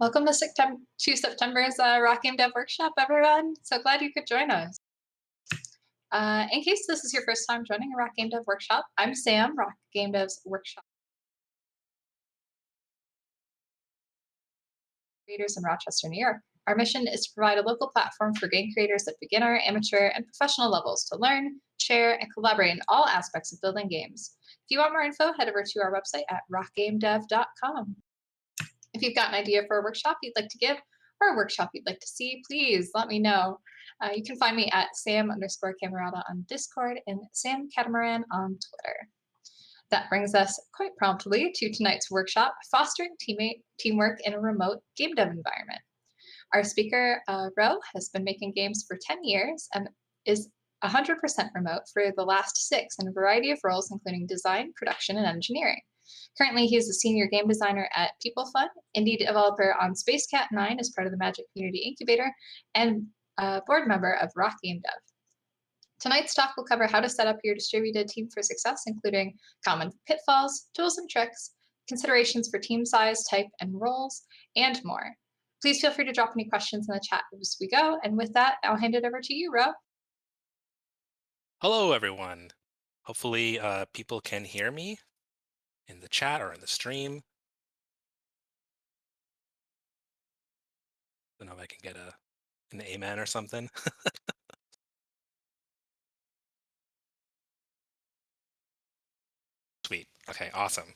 Welcome to September's Rock Game Dev Workshop, everyone. So glad you could join us. In case this is your first time joining a Rock Game Dev Workshop, I'm Sam, Rock Game Dev's Workshop creators in Rochester, New York. Our mission is to provide a local platform for game creators at beginner, amateur, and professional levels to learn, share, and collaborate in all aspects of building games. If you want more info, head over to our website at rockgamedev.com. If you've got an idea for a workshop you'd like to give or a workshop you'd like to see, please let me know. You can find me at Sam_Camerata on Discord and Sam Catamaran on Twitter. That brings us quite promptly to tonight's workshop, Fostering Teamwork in a Remote Game Dev Environment. Our speaker, Ro, has been making games for 10 years and is 100% remote for the last 6 in a variety of roles, including design, production, and engineering. Currently, he is a senior game designer at PeopleFun, indie developer on Space Cat 9 as part of the Magic Community Incubator, and a board member of Rock Game Dev. Tonight's talk will cover how to set up your distributed team for success, including common pitfalls, tools and tricks, considerations for team size, type, and roles, and more. Please feel free to drop any questions in the chat as we go. And with that, I'll hand it over to you, Ro. Hello, everyone. Hopefully, people can hear me in the chat or in the stream. I don't know if I can get an amen or something. Sweet. Okay, awesome.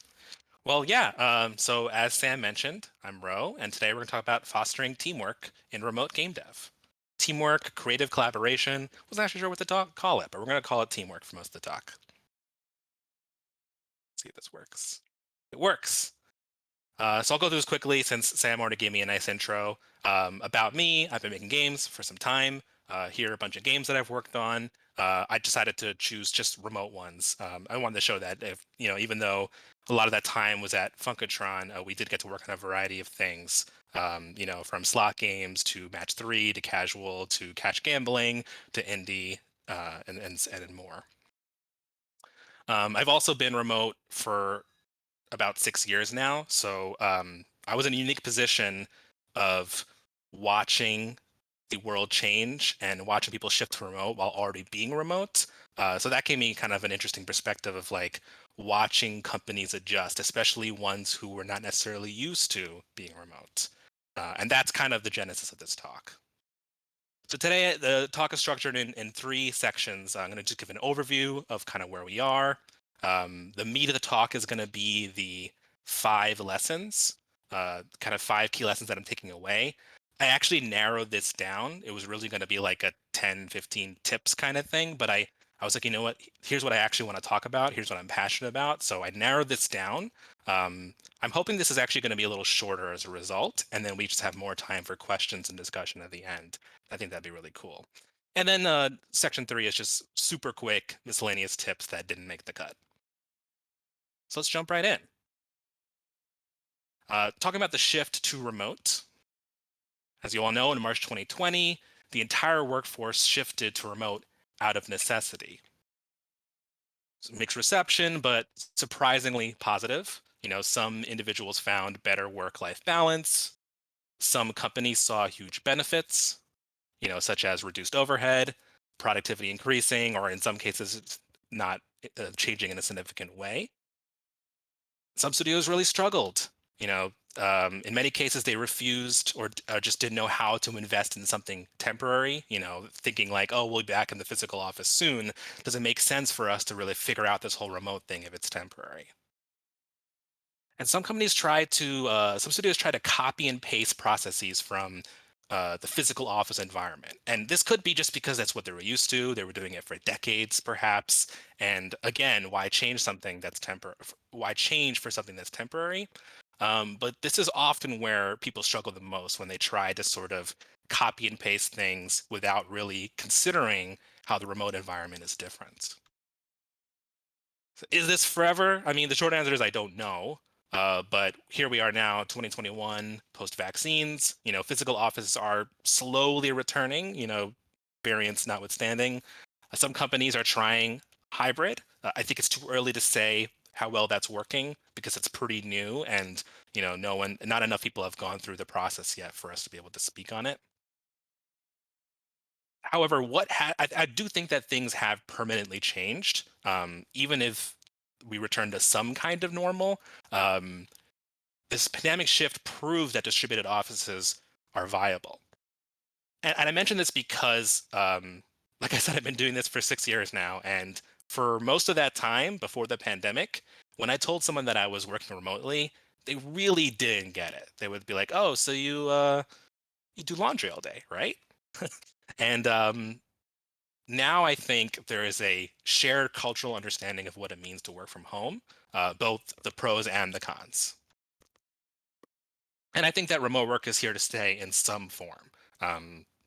Well, yeah, so as Sam mentioned, I'm Ro, and today we're going to talk about fostering teamwork in remote game dev. Teamwork, creative collaboration, wasn't actually sure what to call it, but we're going to call it teamwork for most of the talk. Let's see if this works. It works. So I'll go through this quickly since Sam already gave me a nice intro. About me, I've been making games for some time. Here are a bunch of games that I've worked on. I decided to choose just remote ones. I wanted to show that if even though a lot of that time was at Funkatron, we did get to work on a variety of things. From slot games to match 3 to casual to cash gambling to indie and more. I've also been remote for about 6 years now. So I was in a unique position of watching the world change and watching people shift to remote while already being remote. So that gave me kind of an interesting perspective of like watching companies adjust, especially ones who were not necessarily used to being remote. And that's kind of the genesis of this talk. So today the talk is structured in 3 sections. I'm going to just give an overview of kind of where we are. The meat of the talk is going to be the 5 lessons, kind of 5 key lessons that I'm taking away. I actually narrowed this down. It was really going to be like a 10, 15 tips kind of thing, but I was like, you know what? Here's what I actually want to talk about. Here's what I'm passionate about. So I narrowed this down. I'm hoping this is actually going to be a little shorter as a result, and then we just have more time for questions and discussion at the end. I think that'd be really cool. And then section 3 is just super quick miscellaneous tips that didn't make the cut. So let's jump right in. Talking about the shift to remote. As you all know, in March 2020, the entire workforce shifted to remote out of necessity. So mixed reception, but surprisingly positive. Some individuals found better work-life balance. Some companies saw huge benefits, such as reduced overhead, productivity increasing, or in some cases, it's not changing in a significant way. Some studios really struggled. In many cases, they refused or just didn't know how to invest in something temporary, thinking like, oh, we'll be back in the physical office soon. Does it make sense for us to really figure out this whole remote thing if it's temporary? And some studios try to copy and paste processes from the physical office environment. And this could be just because that's what they were used to. They were doing it for decades, perhaps. And again, why change something that's temporary? Why change for something that's temporary? But this is often where people struggle the most when they try to sort of copy and paste things without really considering how the remote environment is different. So is this forever? I mean, the short answer is I don't know. But here we are now, 2021, post-vaccines. Physical offices are slowly returning, variants notwithstanding. Some companies are trying hybrid. I think it's too early to say how well that's working because it's pretty new and not enough people have gone through the process yet for us to be able to speak on it. However, I do think that things have permanently changed, even if we return to some kind of normal. Um, this pandemic shift proved that distributed offices are viable. And I mention this because, like I said, I've been doing this for 6 years now. And for most of that time before the pandemic, when I told someone that I was working remotely, they really didn't get it. They would be like, "Oh, so you do laundry all day, right?" And now I think there is a shared cultural understanding of what it means to work from home, both the pros and the cons. And I think that remote work is here to stay in some form.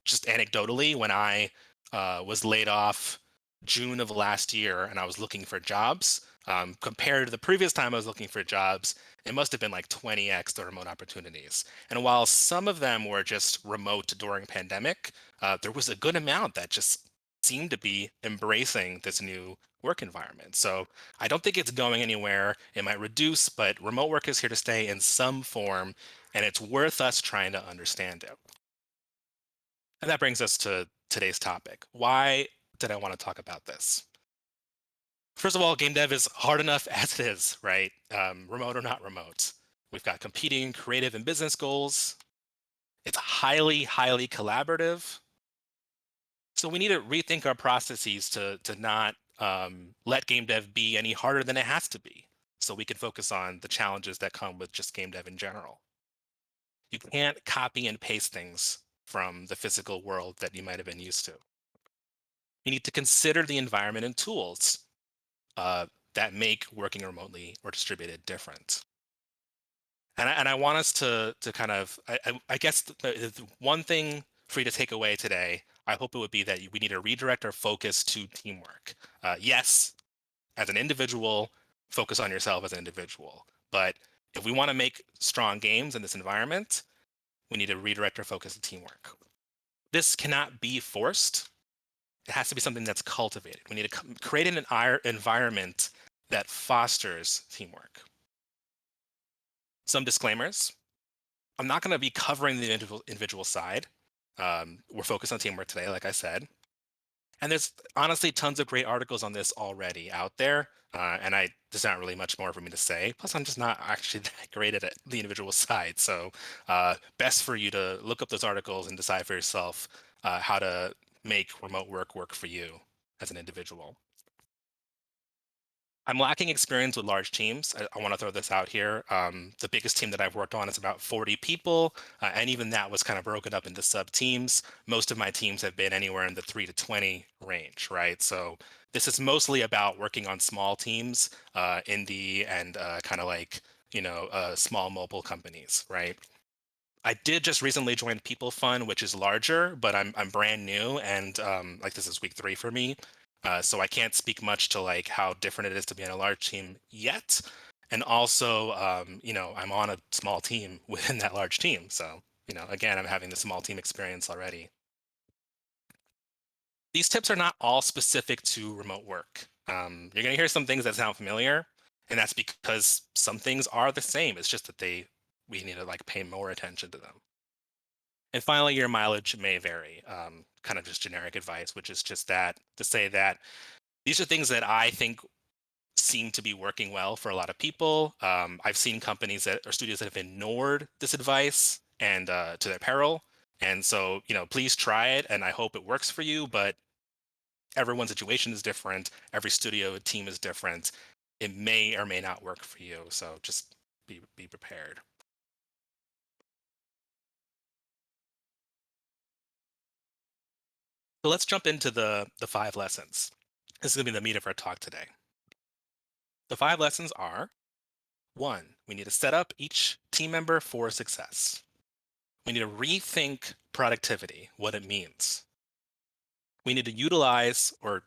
Just anecdotally, when I was laid off June of last year and I was looking for jobs, compared to the previous time I was looking for jobs, it must have been like 20x the remote opportunities. And while some of them were just remote during pandemic, there was a good amount that just seemed to be embracing this new work environment. So I don't think it's going anywhere. It might reduce, but remote work is here to stay in some form, and it's worth us trying to understand it. And that brings us to today's topic. Why did I want to talk about this? First of all, game dev is hard enough as it is, right? Remote or not remote. We've got competing creative and business goals. It's highly, highly collaborative. So we need to rethink our processes to not let game dev be any harder than it has to be. So we can focus on the challenges that come with just game dev in general. You can't copy and paste things from the physical world that you might have been used to. You need to consider the environment and tools uh, that make working remotely or distributed different. And I want us to kind of, I guess the one thing for you to take away today, I hope it would be that we need to redirect our focus to teamwork. Yes, as an individual, focus on yourself as an individual. But if we want to make strong games in this environment, we need to redirect our focus to teamwork. This cannot be forced. It has to be something that's cultivated. We need to create an environment that fosters teamwork. Some disclaimers. I'm not going to be covering the individual side. We're focused on teamwork today, like I said. And there's honestly tons of great articles on this already out there. And there's not really much more for me to say. Plus, I'm just not actually that great at it, the individual side. So best for you to look up those articles and decide for yourself how to make remote work for you as an individual. I'm lacking experience with large teams. I want to throw this out here. The biggest team that I've worked on is about 40 people, and even that was kind of broken up into sub teams. Most of my teams have been anywhere in the 3 to 20 range, right? So this is mostly about working on small teams, indie, and kind of like small mobile companies, right? I did just recently join People Fun, which is larger, but I'm brand new, and like this is week 3 for me, so I can't speak much to like how different it is to be on a large team yet. And also, I'm on a small team within that large team, so again, I'm having the small team experience already. These tips are not all specific to remote work. You're going to hear some things that sound familiar, and that's because some things are the same. It's just that we need to like pay more attention to them. And finally, your mileage may vary. Kind of just generic advice, which is just that to say that these are things that I think seem to be working well for a lot of people. I've seen companies that or studios that have ignored this advice and to their peril. And so, please try it, and I hope it works for you. But everyone's situation is different. Every studio team is different. It may or may not work for you. So just be prepared. So let's jump into the 5 lessons. This is going to be the meat of our talk today. The 5 lessons are: 1, we need to set up each team member for success. We need to rethink productivity, what it means. We need to utilize, or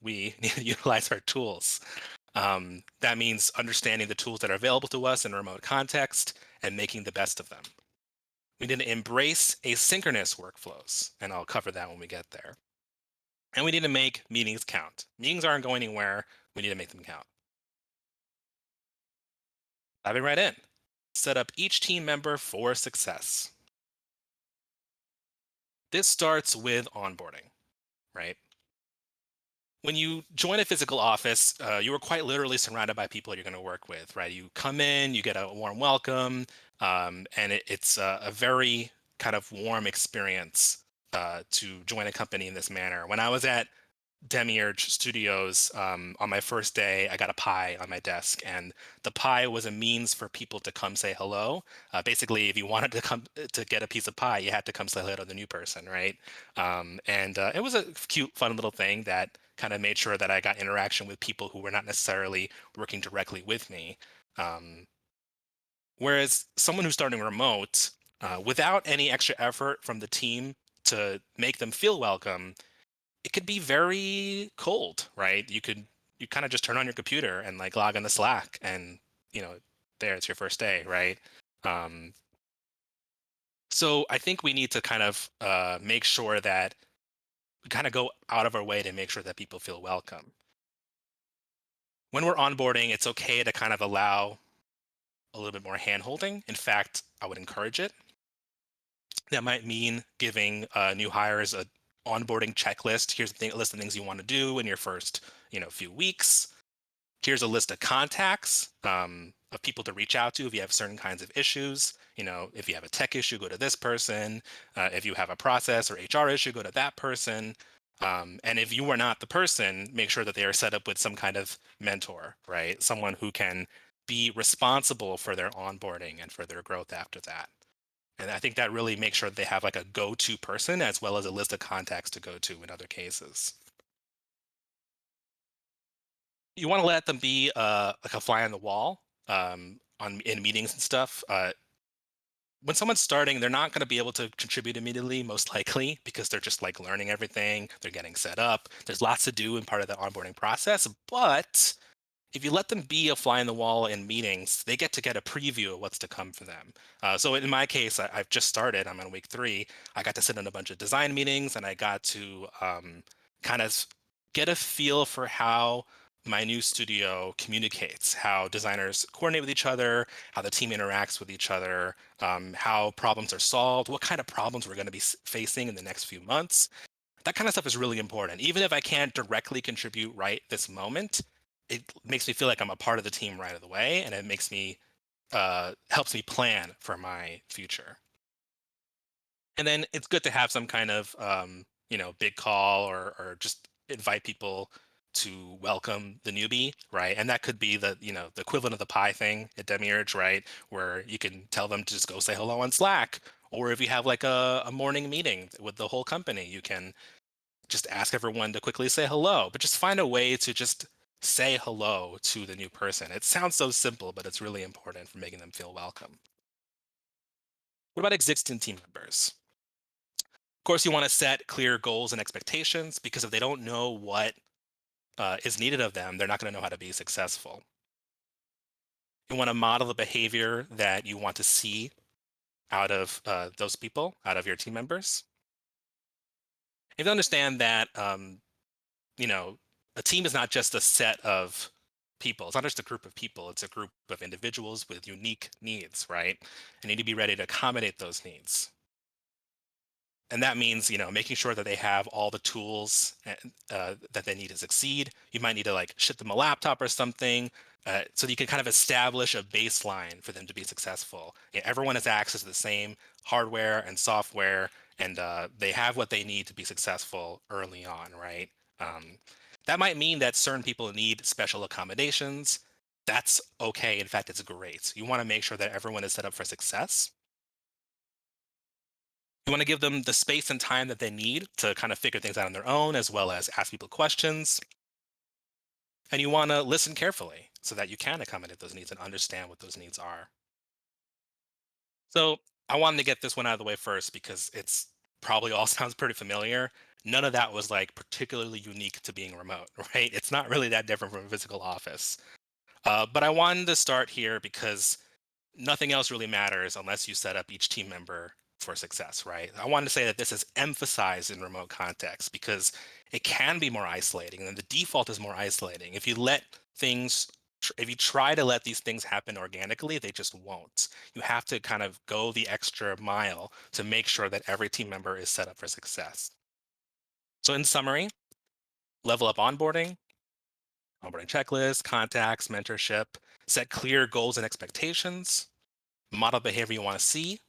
we need to utilize our tools. That means understanding the tools that are available to us in a remote context and making the best of them. We need to embrace asynchronous workflows, and I'll cover that when we get there. And we need to make meetings count. Meetings aren't going anywhere. We need to make them count. Diving right in. Set up each team member for success. This starts with onboarding, right? When you join a physical office, you are quite literally surrounded by people you're going to work with, right? You come in, you get a warm welcome, and it's a very kind of warm experience to join a company in this manner. When I was at Demiurge Studios, on my first day, I got a pie on my desk, and the pie was a means for people to come say hello. Basically, if you wanted to come to get a piece of pie, you had to come say hello to the new person, right? And it was a cute, fun little thing that kind of made sure that I got interaction with people who were not necessarily working directly with me. Um, Whereas someone who's starting remote, without any extra effort from the team to make them feel welcome, it could be very cold, right? You kind of just turn on your computer and like log into Slack, and you know there it's your first day, right? Um, so I think we need to kind of make sure that we kind of go out of our way to make sure that people feel welcome. When we're onboarding, it's okay to kind of allow a little bit more hand holding. In fact, I would encourage it. That might mean giving new hires a onboarding checklist. Here's a list of things you want to do in your first, few weeks. Here's a list of contacts of people to reach out to if you have certain kinds of issues. If you have a tech issue, go to this person. If you have a process or HR issue, go to that person. And if you are not the person, make sure that they are set up with some kind of mentor, right? Someone who can be responsible for their onboarding and for their growth after that. And I think that really makes sure they have like a go-to person as well as a list of contacts to go to in other cases. You want to let them be like a fly on the wall in meetings and stuff. When someone's starting, they're not going to be able to contribute immediately, most likely, because they're just like learning everything. They're getting set up. There's lots to do in part of the onboarding process. But if you let them be a fly in the wall in meetings, they get a preview of what's to come for them. So in my case, I've just started. I'm on week 3. I got to sit in a bunch of design meetings, and I got to kind of get a feel for how my new studio communicates, how designers coordinate with each other, how the team interacts with each other, how problems are solved, what kind of problems we're going to be facing in the next few months. That kind of stuff is really important. Even if I can't directly contribute right this moment, it makes me feel like I'm a part of the team right away, and it makes me helps me plan for my future. And then it's good to have some kind of big call or just invite people to welcome the newbie, right? And that could be the equivalent of the pie thing at Demiurge, right? Where you can tell them to just go say hello on Slack. Or if you have like a morning meeting with the whole company, you can just ask everyone to quickly say hello, but just find a way to just say hello to the new person. It sounds so simple, but it's really important for making them feel welcome. What about existing team members? Of course, you want to set clear goals and expectations, because if they don't know what is needed of them, they're not going to know how to be successful. You want to model the behavior that you want to see out of those people, out of your team members. If you understand that you know, a team is not just a set of people. It's not just a group of people. It's a group of individuals with unique needs, right? And you need to be ready to accommodate those needs. And that means, making sure that they have all the tools that they need to succeed. You might need to like ship them a laptop or something, so that you can kind of establish a baseline for them to be successful. Everyone has access to the same hardware and software, and they have what they need to be successful early on, right? Um, that might mean that certain people need special accommodations. That's okay. In fact, it's great. You want to make sure that everyone is set up for success. You want to give them the space and time that they need to kind of figure things out on their own, as well as ask people questions. And you want to listen carefully so that you can accommodate those needs and understand what those needs are. So I wanted to get this one out of the way first because it's probably all sounds pretty familiar. None of that was like particularly unique to being remote, right? It's not really that different from a physical office. But I wanted to start here because nothing else really matters unless you set up each team member for success, right? I wanted to say that this is emphasized in remote context because it can be more isolating, and the default is more isolating. If you let things if you try to let these things happen organically, they just won't. You have to kind of go the extra mile to make sure that every team member is set up for success. So in summary, level up onboarding checklist, contacts, mentorship, set clear goals and expectations, model behavior you want to see,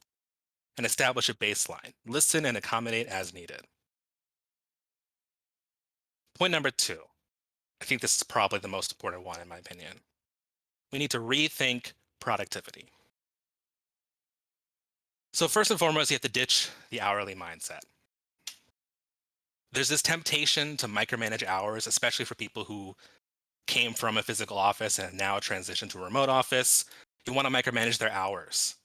and establish a baseline. Listen and accommodate as needed. Point number 2. I think this is probably the most important one in my opinion. We need to rethink productivity. So first and foremost, you have to ditch the hourly mindset. There's this temptation to micromanage hours, especially for people who came from a physical office and now transitioned to a remote office. You want to micromanage their hours,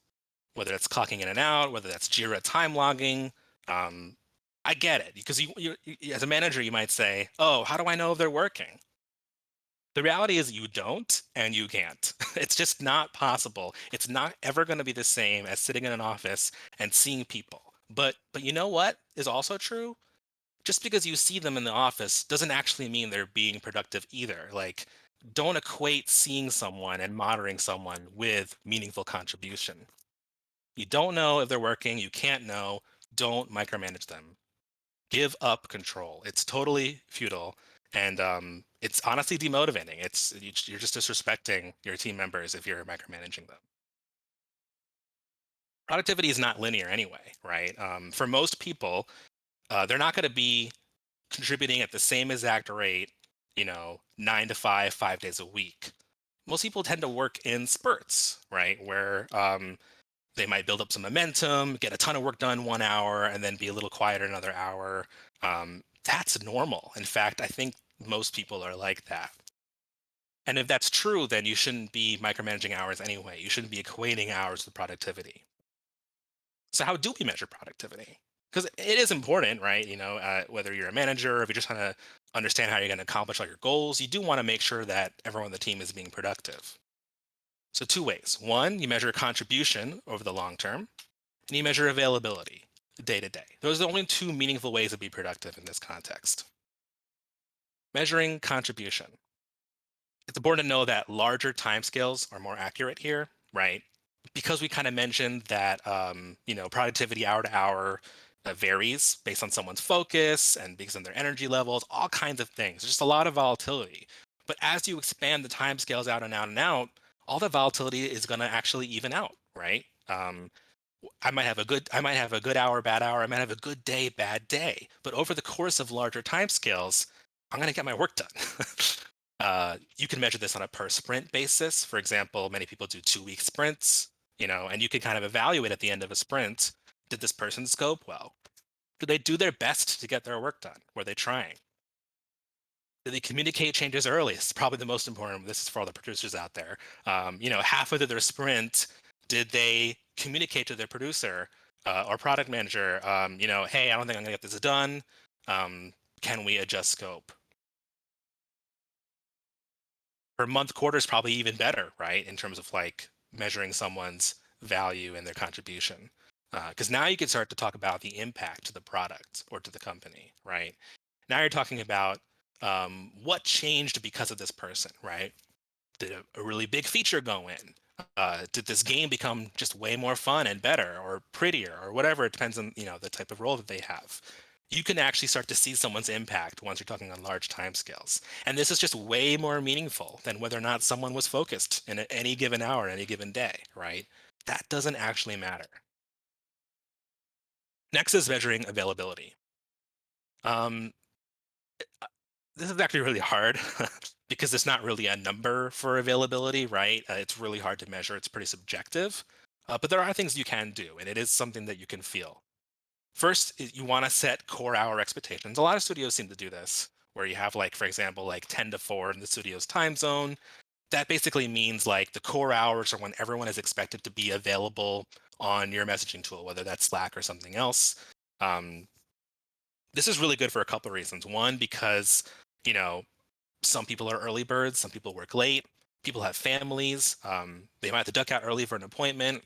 whether it's clocking in and out, whether that's Jira time logging. I get it, because you, as a manager, you might say, oh, how do I know if they're working? The reality is you don't and you can't. It's just not possible. It's not ever going to be the same as sitting in an office and seeing people. But you know what is also true? Just because you see them in the office doesn't actually mean they're being productive either. Like, don't equate seeing someone and monitoring someone with meaningful contribution. You don't know if they're working, you can't know, don't micromanage them. Give up control. It's totally futile. And it's honestly demotivating. You're just disrespecting your team members if you're micromanaging them. Productivity is not linear anyway, right? For most people, they're not going to be contributing at the same exact rate, 9 to 5, 5 days a week. Most people tend to work in spurts, right? Where they might build up some momentum, get a ton of work done 1 hour, and then be a little quieter another hour. That's normal. In fact, I think most people are like that. And if that's true, then you shouldn't be micromanaging hours anyway. You shouldn't be equating hours with productivity. So how do we measure productivity? Because it is important, right? Whether you're a manager or if you're just trying to understand how you're going to accomplish all your goals, you do want to make sure that everyone on the team is being productive. So 2 ways. One, you measure contribution over the long term, and you measure availability day to day. Those are the only 2 meaningful ways to be productive in this context. Measuring contribution. It's important to know that larger timescales are more accurate here, right? Because we kind of mentioned that, productivity hour to hour varies based on someone's focus and based on their energy levels, all kinds of things. There's just a lot of volatility. But as you expand the timescales out and out and out, all the volatility is going to actually even out, right? I might have a good hour, bad hour. I might have a good day, bad day. But over the course of larger timescales, I'm going to get my work done. You can measure this on a per sprint basis. For example, many people do 2-week sprints, and you can kind of evaluate at the end of a sprint, did this person scope well? Did they do their best to get their work done? Were they trying? Did they communicate changes early? It's probably the most important. This is for all the producers out there. Half of their sprint, did they communicate to their producer or product manager, hey, I don't think I'm gonna get this done. Can we adjust scope? Per month, quarter is probably even better, right? In terms of like measuring someone's value and their contribution. Because now you can start to talk about the impact to the product or to the company, right? Now you're talking about what changed because of this person, right? Did a really big feature go in? Did this game become just way more fun and better or prettier or whatever? It depends on the type of role that they have. You can actually start to see someone's impact once you're talking on large timescales. And this is just way more meaningful than whether or not someone was focused in any given hour, any given day, right? That doesn't actually matter. Next is measuring availability. This is actually really hard because there's not really a number for availability, right? It's really hard to measure. It's pretty subjective. But there are things you can do, and it is something that you can feel. First, you want to set core hour expectations. A lot of studios seem to do this, where you have, like, for example, like 10 to 4 in the studio's time zone. That basically means like the core hours are when everyone is expected to be available on your messaging tool, whether that's Slack or something else. This is really good for a couple of reasons. One, because some people are early birds, some people work late, people have families, they might have to duck out early for an appointment.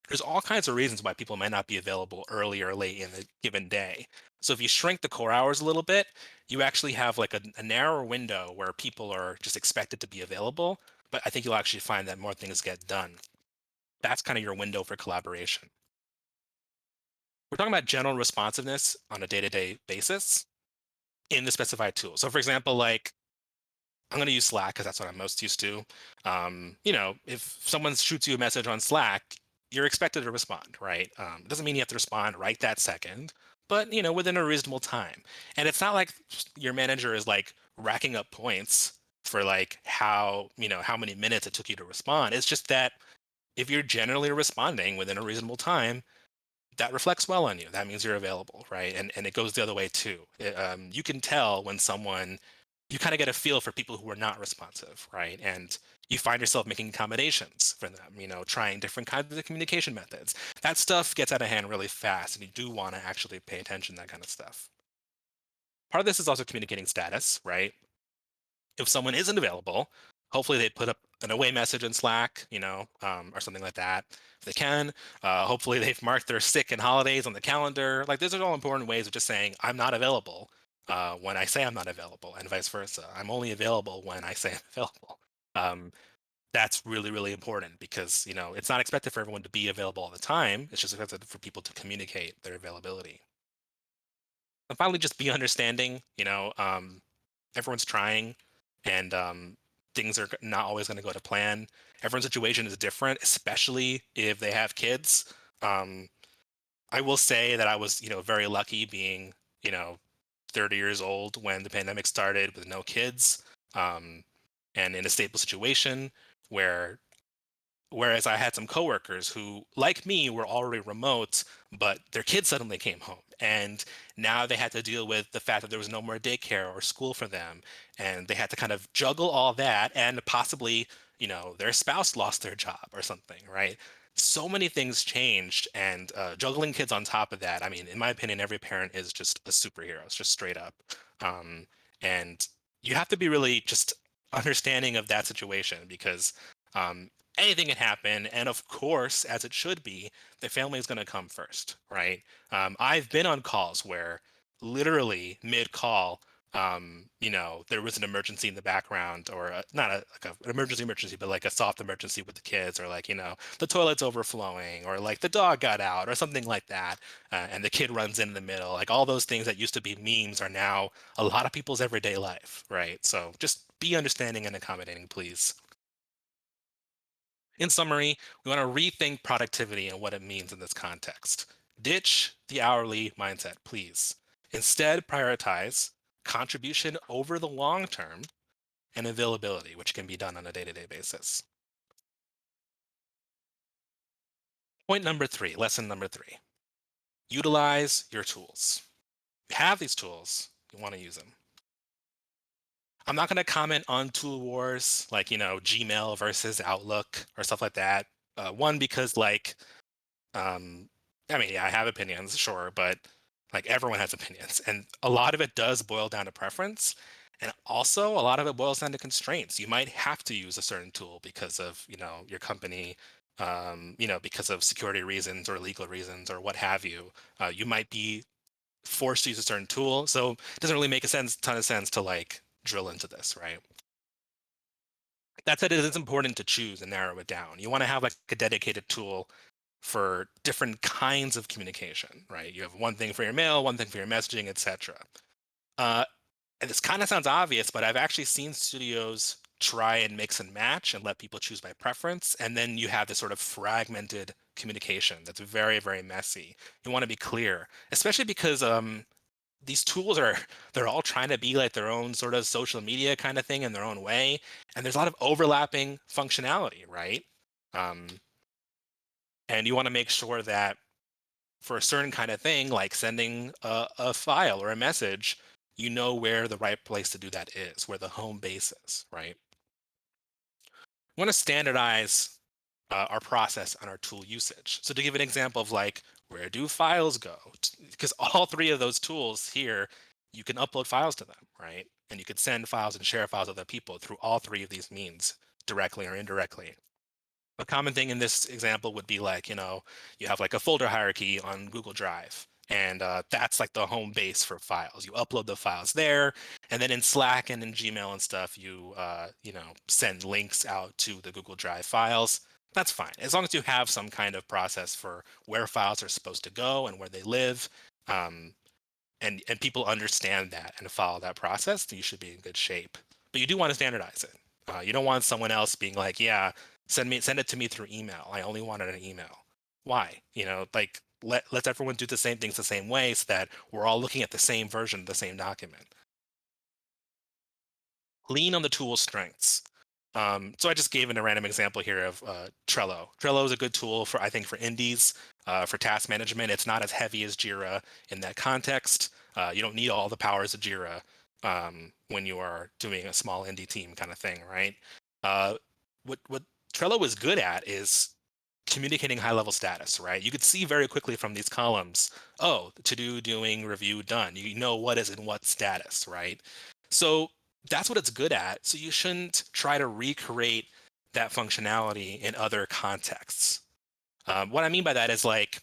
There's all kinds of reasons why people might not be available early or late in a given day. So if you shrink the core hours a little bit, you actually have like a narrower window where people are just expected to be available. but I think you'll actually find that more things get done. That's kind of your window for collaboration. We're talking about general responsiveness on a day-to-day basis in the specified tool. So for example, like I'm going to use Slack because that's what I'm most used to. If someone shoots you a message on Slack, you're expected to respond, right? It doesn't mean you have to respond right that second, but within a reasonable time. And it's not like your manager is like racking up points for like how many minutes it took you to respond. It's just that if you're generally responding within a reasonable time, that reflects well on you. That means you're available, right? And it goes the other way too. You can tell when you kind of get a feel for people who are not responsive, right? And you find yourself making accommodations for them, trying different kinds of communication methods. That stuff gets out of hand really fast, and you do want to actually pay attention to that kind of stuff. Part of this is also communicating status, right? If someone isn't available, hopefully they put up an away message in Slack, or something like that. If they can, hopefully they've marked their sick and holidays on the calendar. Like those are all important ways of just saying I'm not available when I say I'm not available, and vice versa. I'm only available when I say I'm available. Um, that's really, really important because it's not expected for everyone to be available all the time. It's just expected for people to communicate their availability. And finally, just be understanding. Everyone's trying, and things are not always going to go to plan. Everyone's situation is different, especially if they have kids. Um, I will say that I was, very lucky being, 30 years old when the pandemic started with no kids, um, and in a stable situation where whereas I had some coworkers who, like me, were already remote, but their kids suddenly came home. And now they had to deal with the fact that there was no more daycare or school for them. And they had to kind of juggle all that and possibly, their spouse lost their job or something, right? So many things changed. And juggling kids on top of that, I mean, in my opinion, every parent is just a superhero. It's just straight up. Um, and you have to be really just understanding of that situation because um, anything can happen. And of course, as it should be, the family is going to come first, right? I've been on calls where literally mid call, there was an emergency in the background or not like an emergency, but like a soft emergency with the kids or like, the toilet's overflowing or like the dog got out or something like that. And the kid runs in the middle. Like all those things that used to be memes are now a lot of people's everyday life, right? So just be understanding and accommodating, please. In summary, we want to rethink productivity and what it means in this context. Ditch the hourly mindset, please. Instead, prioritize contribution over the long term and availability, which can be done on a day-to-day basis. Point number 3, lesson number 3, utilize your tools. You have these tools, you want to use them. I'm not going to comment on tool wars like, Gmail versus Outlook or stuff like that. One, because Um, I mean, yeah, I have opinions, sure, but like everyone has opinions, and a lot of it does boil down to preference, and also a lot of it boils down to constraints. You might have to use a certain tool because of your company, because of security reasons or legal reasons or what have you. You might be forced to use a certain tool, so it doesn't really make a ton of sense to like drill into this, right? That said, it is important to choose and narrow it down. You want to have like a dedicated tool for different kinds of communication, right? You have one thing for your mail, one thing for your messaging, etc. Uh, and this kind of sounds obvious, but I've actually seen studios try and mix and match and let people choose by preference. And then you have this sort of fragmented communication that's very, very messy. You want to be clear, especially because these tools they're all trying to be like their own sort of social media kind of thing in their own way. And there's a lot of overlapping functionality, right? Um, and you want to make sure that for a certain kind of thing, like sending a file or a message, you know where the right place to do that is, where the home base is, right? We want to standardize our process and our tool usage. So to give an example of like, where do files go? Because all three of those tools here, you can upload files to them, right? And you could send files and share files with other people through all three of these means, directly or indirectly. A common thing in this example would be like, you have like a folder hierarchy on Google Drive, And that's like the home base for files. You upload the files there, and then in Slack and in Gmail and stuff, you send links out to the Google Drive files. That's fine, as long as you have some kind of process for where files are supposed to go and where they live, and people understand that and follow that process, then you should be in good shape. But you do want to standardize it. You don't want someone else being like, yeah, send it to me through email. I only wanted an email. Why? Like let everyone do the same things the same way so that we're all looking at the same version of the same document. Lean on the tool's strengths. So I just gave a random example here of Trello. Trello is a good tool for, I think, for indies, for task management. It's not as heavy as Jira in that context. You don't need all the powers of Jira when you are doing a small indie team kind of thing, right? What Trello is good at is communicating high level status, right? You could see very quickly from these columns, oh, to do, doing, review, done. You know what is in what status, right? So that's what it's good at. So you shouldn't try to recreate that functionality in other contexts. What I mean by that is like,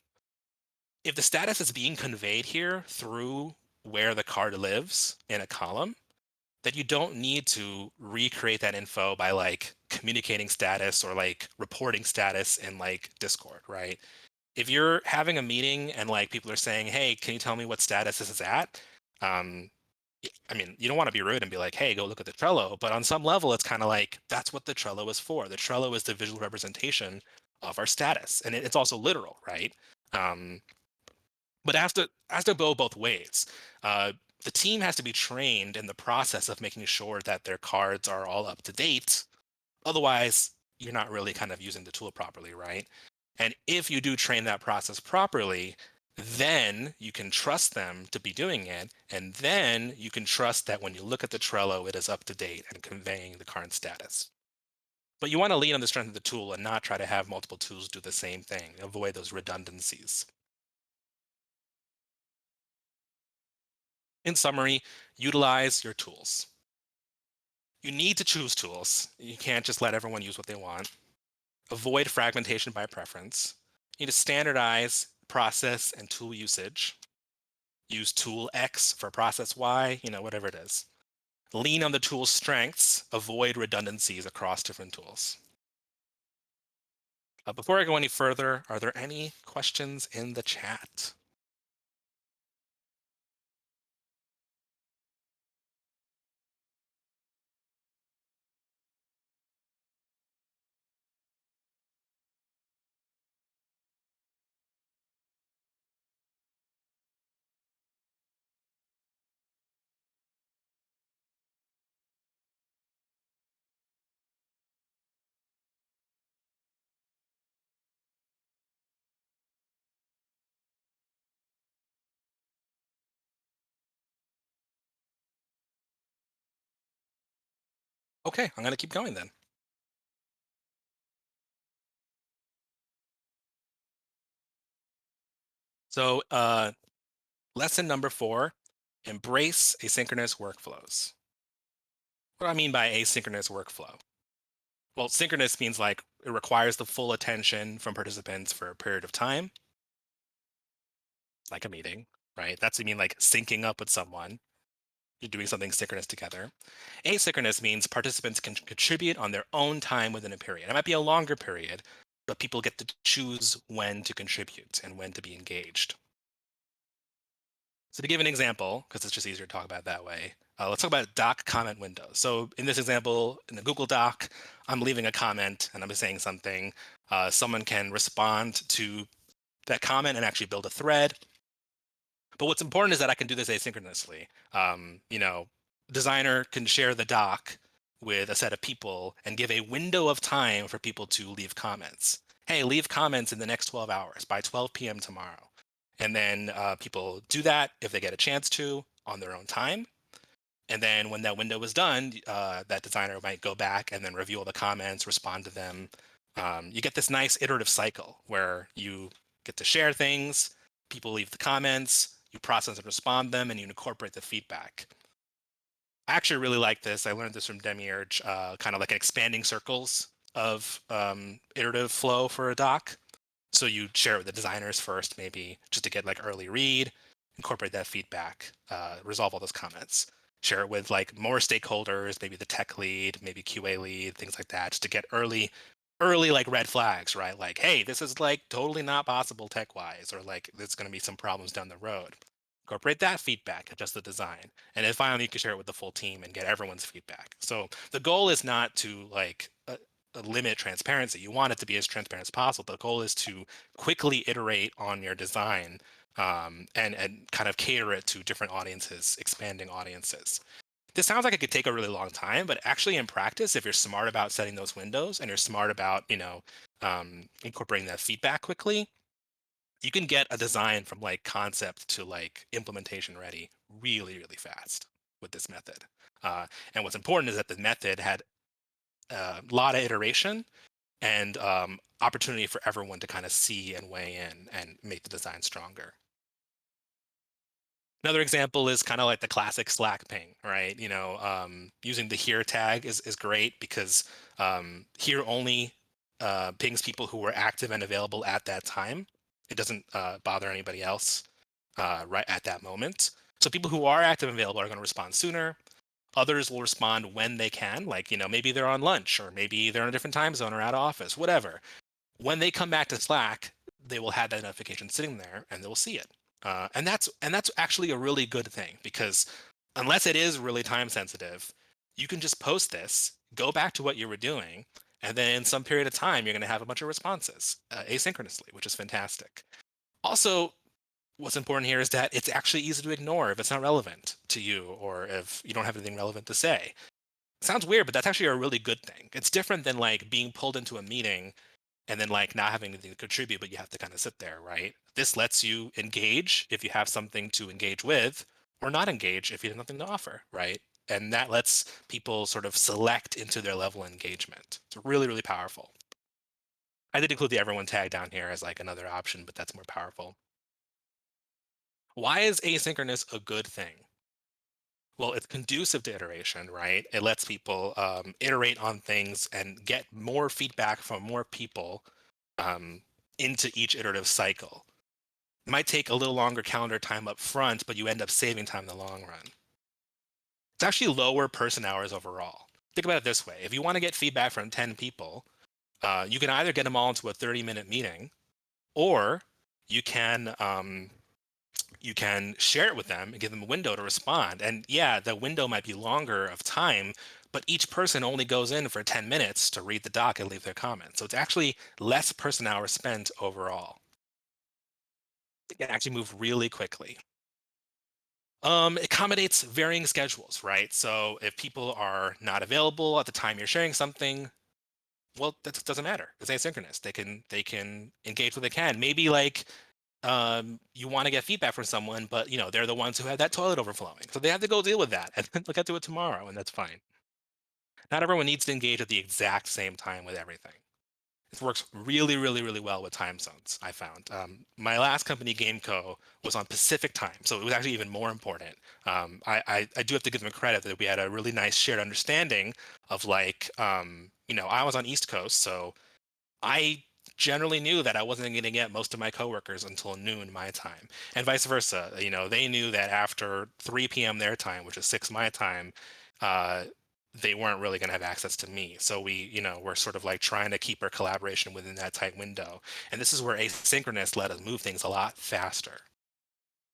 if the status is being conveyed here through where the card lives in a column, that you don't need to recreate that info by like communicating status or like reporting status in like Discord, right? If you're having a meeting and like people are saying, hey, can you tell me what status this is at? I mean, you don't want to be rude and be like, hey, go look at the Trello. But on some level, it's kind of like, that's what the Trello is for. The Trello is the visual representation of our status. And it's also literal, right? But it has to go both ways. The team has to be trained in the process of making sure that their cards are all up to date. Otherwise, you're not really kind of using the tool properly, right? And if you do train that process properly, then you can trust them to be doing it. And then you can trust that when you look at the Trello, it is up to date and conveying the current status. But you want to lean on the strength of the tool and not try to have multiple tools do the same thing. Avoid those redundancies. In summary, utilize your tools. You need to choose tools. You can't just let everyone use what they want. Avoid fragmentation by preference. You need to standardize process and tool usage. Use tool X for process Y, whatever it is. Lean on the tool's strengths. Avoid redundancies across different tools. Before I go any further, are there any questions in the chat? Okay, I'm going to keep going then. So lesson number 4, embrace asynchronous workflows. What do I mean by asynchronous workflow? Well, synchronous means like it requires the full attention from participants for a period of time, like a meeting, right? That's, I mean, like syncing up with someone. You're doing something synchronous together. Asynchronous means participants can contribute on their own time within a period. It might be a longer period, but people get to choose when to contribute and when to be engaged. So to give an example, because it's just easier to talk about it that way, let's talk about doc comment windows. So in this example, in the Google Doc, I'm leaving a comment and I'm saying something. Someone can respond to that comment and actually build a thread. But what's important is that I can do this asynchronously. Designer can share the doc with a set of people and give a window of time for people to leave comments. Hey, leave comments in the next 12 hours by 12 p.m. tomorrow. And then people do that if they get a chance to on their own time. And then when that window is done, that designer might go back and then review all the comments, respond to them. You get this nice iterative cycle where you get to share things, people leave the comments, you process and respond them, and you incorporate the feedback. I actually really like this. I learned this from Demiurge, kind of like expanding circles of iterative flow for a doc. So you share it with the designers first, maybe just to get like early read, incorporate that feedback, resolve all those comments. Share it with like more stakeholders, maybe the tech lead, maybe QA lead, things like that, just to get early like red flags, right? Like, hey, this is like totally not possible tech wise, or like there's going to be some problems down the road. Incorporate that feedback, adjust the design, and then finally you can share it with the full team and get everyone's feedback. So the goal is not to like limit transparency. You want it to be as transparent as possible. The goal is to quickly iterate on your design, and kind of cater it to different audiences, expanding audiences. This sounds like it could take a really long time, but actually in practice, if you're smart about setting those windows and you're smart about, incorporating that feedback quickly, you can get a design from like concept to like implementation ready really, really fast with this method. And what's important is that the method had a lot of iteration and opportunity for everyone to kind of see and weigh in and make the design stronger. Another example is kind of like the classic Slack ping, right? Using the here tag is great because here only pings people who were active and available at that time. It doesn't bother anybody else right at that moment. So people who are active and available are going to respond sooner. Others will respond when they can, like, maybe they're on lunch or maybe they're in a different time zone or out of office, whatever. When they come back to Slack, they will have that notification sitting there and they'll see it. And that's actually a really good thing because unless it is really time sensitive, you can just post this, go back to what you were doing, and then in some period of time, you're going to have a bunch of responses asynchronously, which is fantastic. Also, what's important here is that it's actually easy to ignore if it's not relevant to you or if you don't have anything relevant to say. It sounds weird, but that's actually a really good thing. It's different than like being pulled into a meeting and then like not having anything to contribute, but you have to kind of sit there, right? This lets you engage if you have something to engage with, or not engage if you have nothing to offer, right? And that lets people sort of select into their level of engagement. It's really, really powerful. I did include the everyone tag down here as like another option, but that's more powerful. Why is asynchronous a good thing? Well, it's conducive to iteration, right? It lets people iterate on things and get more feedback from more people um, into each iterative cycle. It might take a little longer calendar time up front, but you end up saving time in the long run. It's actually lower person hours overall. Think about it this way. If you want to get feedback from 10 people, you can either get them all into a 30-minute meeting, or you can share it with them and give them a window to respond. And yeah, the window might be longer of time, but each person only goes in for 10 minutes to read the doc and leave their comments. So it's actually less person hours spent overall. It can actually move really quickly. It accommodates varying schedules, right? So if people are not available at the time you're sharing something, well, that doesn't matter. It's asynchronous. They can engage when they can. Maybe like you want to get feedback from someone, but they're the ones who had that toilet overflowing, so they have to go deal with that, and then they'll get to it tomorrow, and that's fine. Not everyone needs to engage at the exact same time with everything. It works really, really, really well with time zones, I found. My last company, Gameco, was on Pacific time, so it was actually even more important. I do have to give them credit that we had a really nice shared understanding of like, I was on East Coast, so I generally knew that I wasn't going to get most of my coworkers until noon my time, and vice versa. They knew that after 3 p.m. their time, which is 6 my time, uh, they weren't really going to have access to me. So we're sort of like trying to keep our collaboration within that tight window. And this is where asynchronous let us move things a lot faster.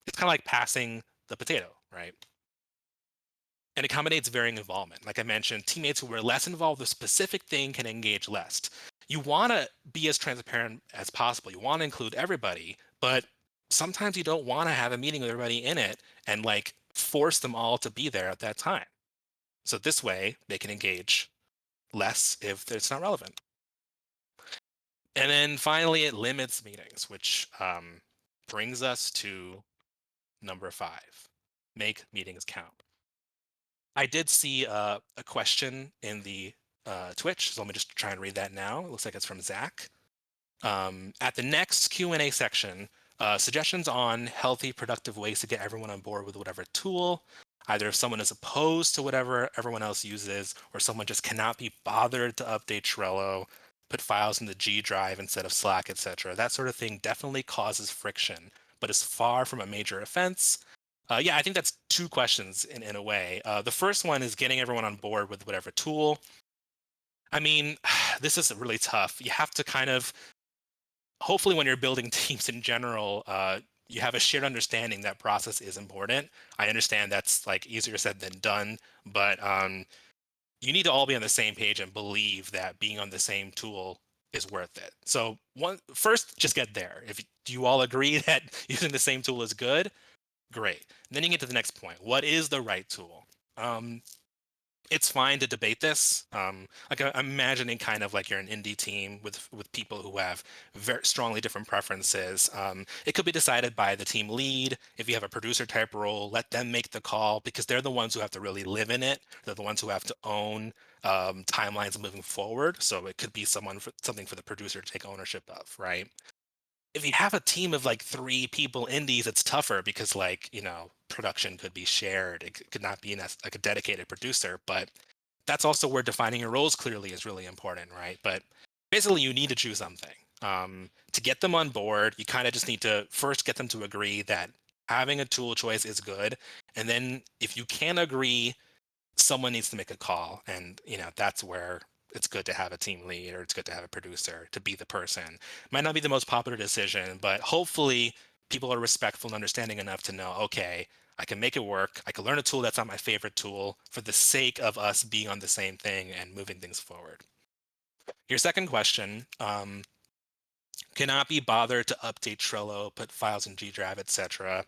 It's kind of like passing the potato, right? And accommodates varying involvement. Like I mentioned, teammates who are less involved with a specific thing can engage less. You want to be as transparent as possible. You want to include everybody, but sometimes you don't want to have a meeting with everybody in it and like force them all to be there at that time. So this way they can engage less if it's not relevant. And then finally, it limits meetings, which brings us to number 5, make meetings count. I did see a question in the Twitch, so let me just try and read that now. It looks like it's from Zach. At the next Q&A section, suggestions on healthy, productive ways to get everyone on board with whatever tool. Either if someone is opposed to whatever everyone else uses, or someone just cannot be bothered to update Trello, put files in the G drive instead of Slack, etc. That sort of thing definitely causes friction, but is far from a major offense. Yeah, I think that's two questions in a way. The first one is getting everyone on board with whatever tool. I mean, this is really tough. You have to kind of, hopefully when you're building teams in general, you have a shared understanding that process is important. I understand that's like easier said than done, but you need to all be on the same page and believe that being on the same tool is worth it. So first, just get there. If do you all agree that using the same tool is good? Great. And then you get to the next point. What is the right tool? It's fine to debate this. Like I'm imagining kind of like you're an indie team with people who have very strongly different preferences. It could be decided by the team lead. If you have a producer type role, let them make the call because they're the ones who have to really live in it. They're the ones who have to own timelines moving forward. So it could be something for the producer to take ownership of, right? If you have a team of like 3 people indies, it's tougher because like, production could be shared. It could not be like a dedicated producer, but that's also where defining your roles clearly is really important, right? But basically you need to choose something. To get them on board, you kind of just need to first get them to agree that having a tool choice is good. And then if you can agree, someone needs to make a call. And, that's where it's good to have a team lead or it's good to have a producer to be the person. Might not be the most popular decision, but hopefully people are respectful and understanding enough to know, okay, I can make it work. I can learn a tool that's not my favorite tool for the sake of us being on the same thing and moving things forward. Your second question, cannot be bothered to update Trello, put files in G Drive, etc.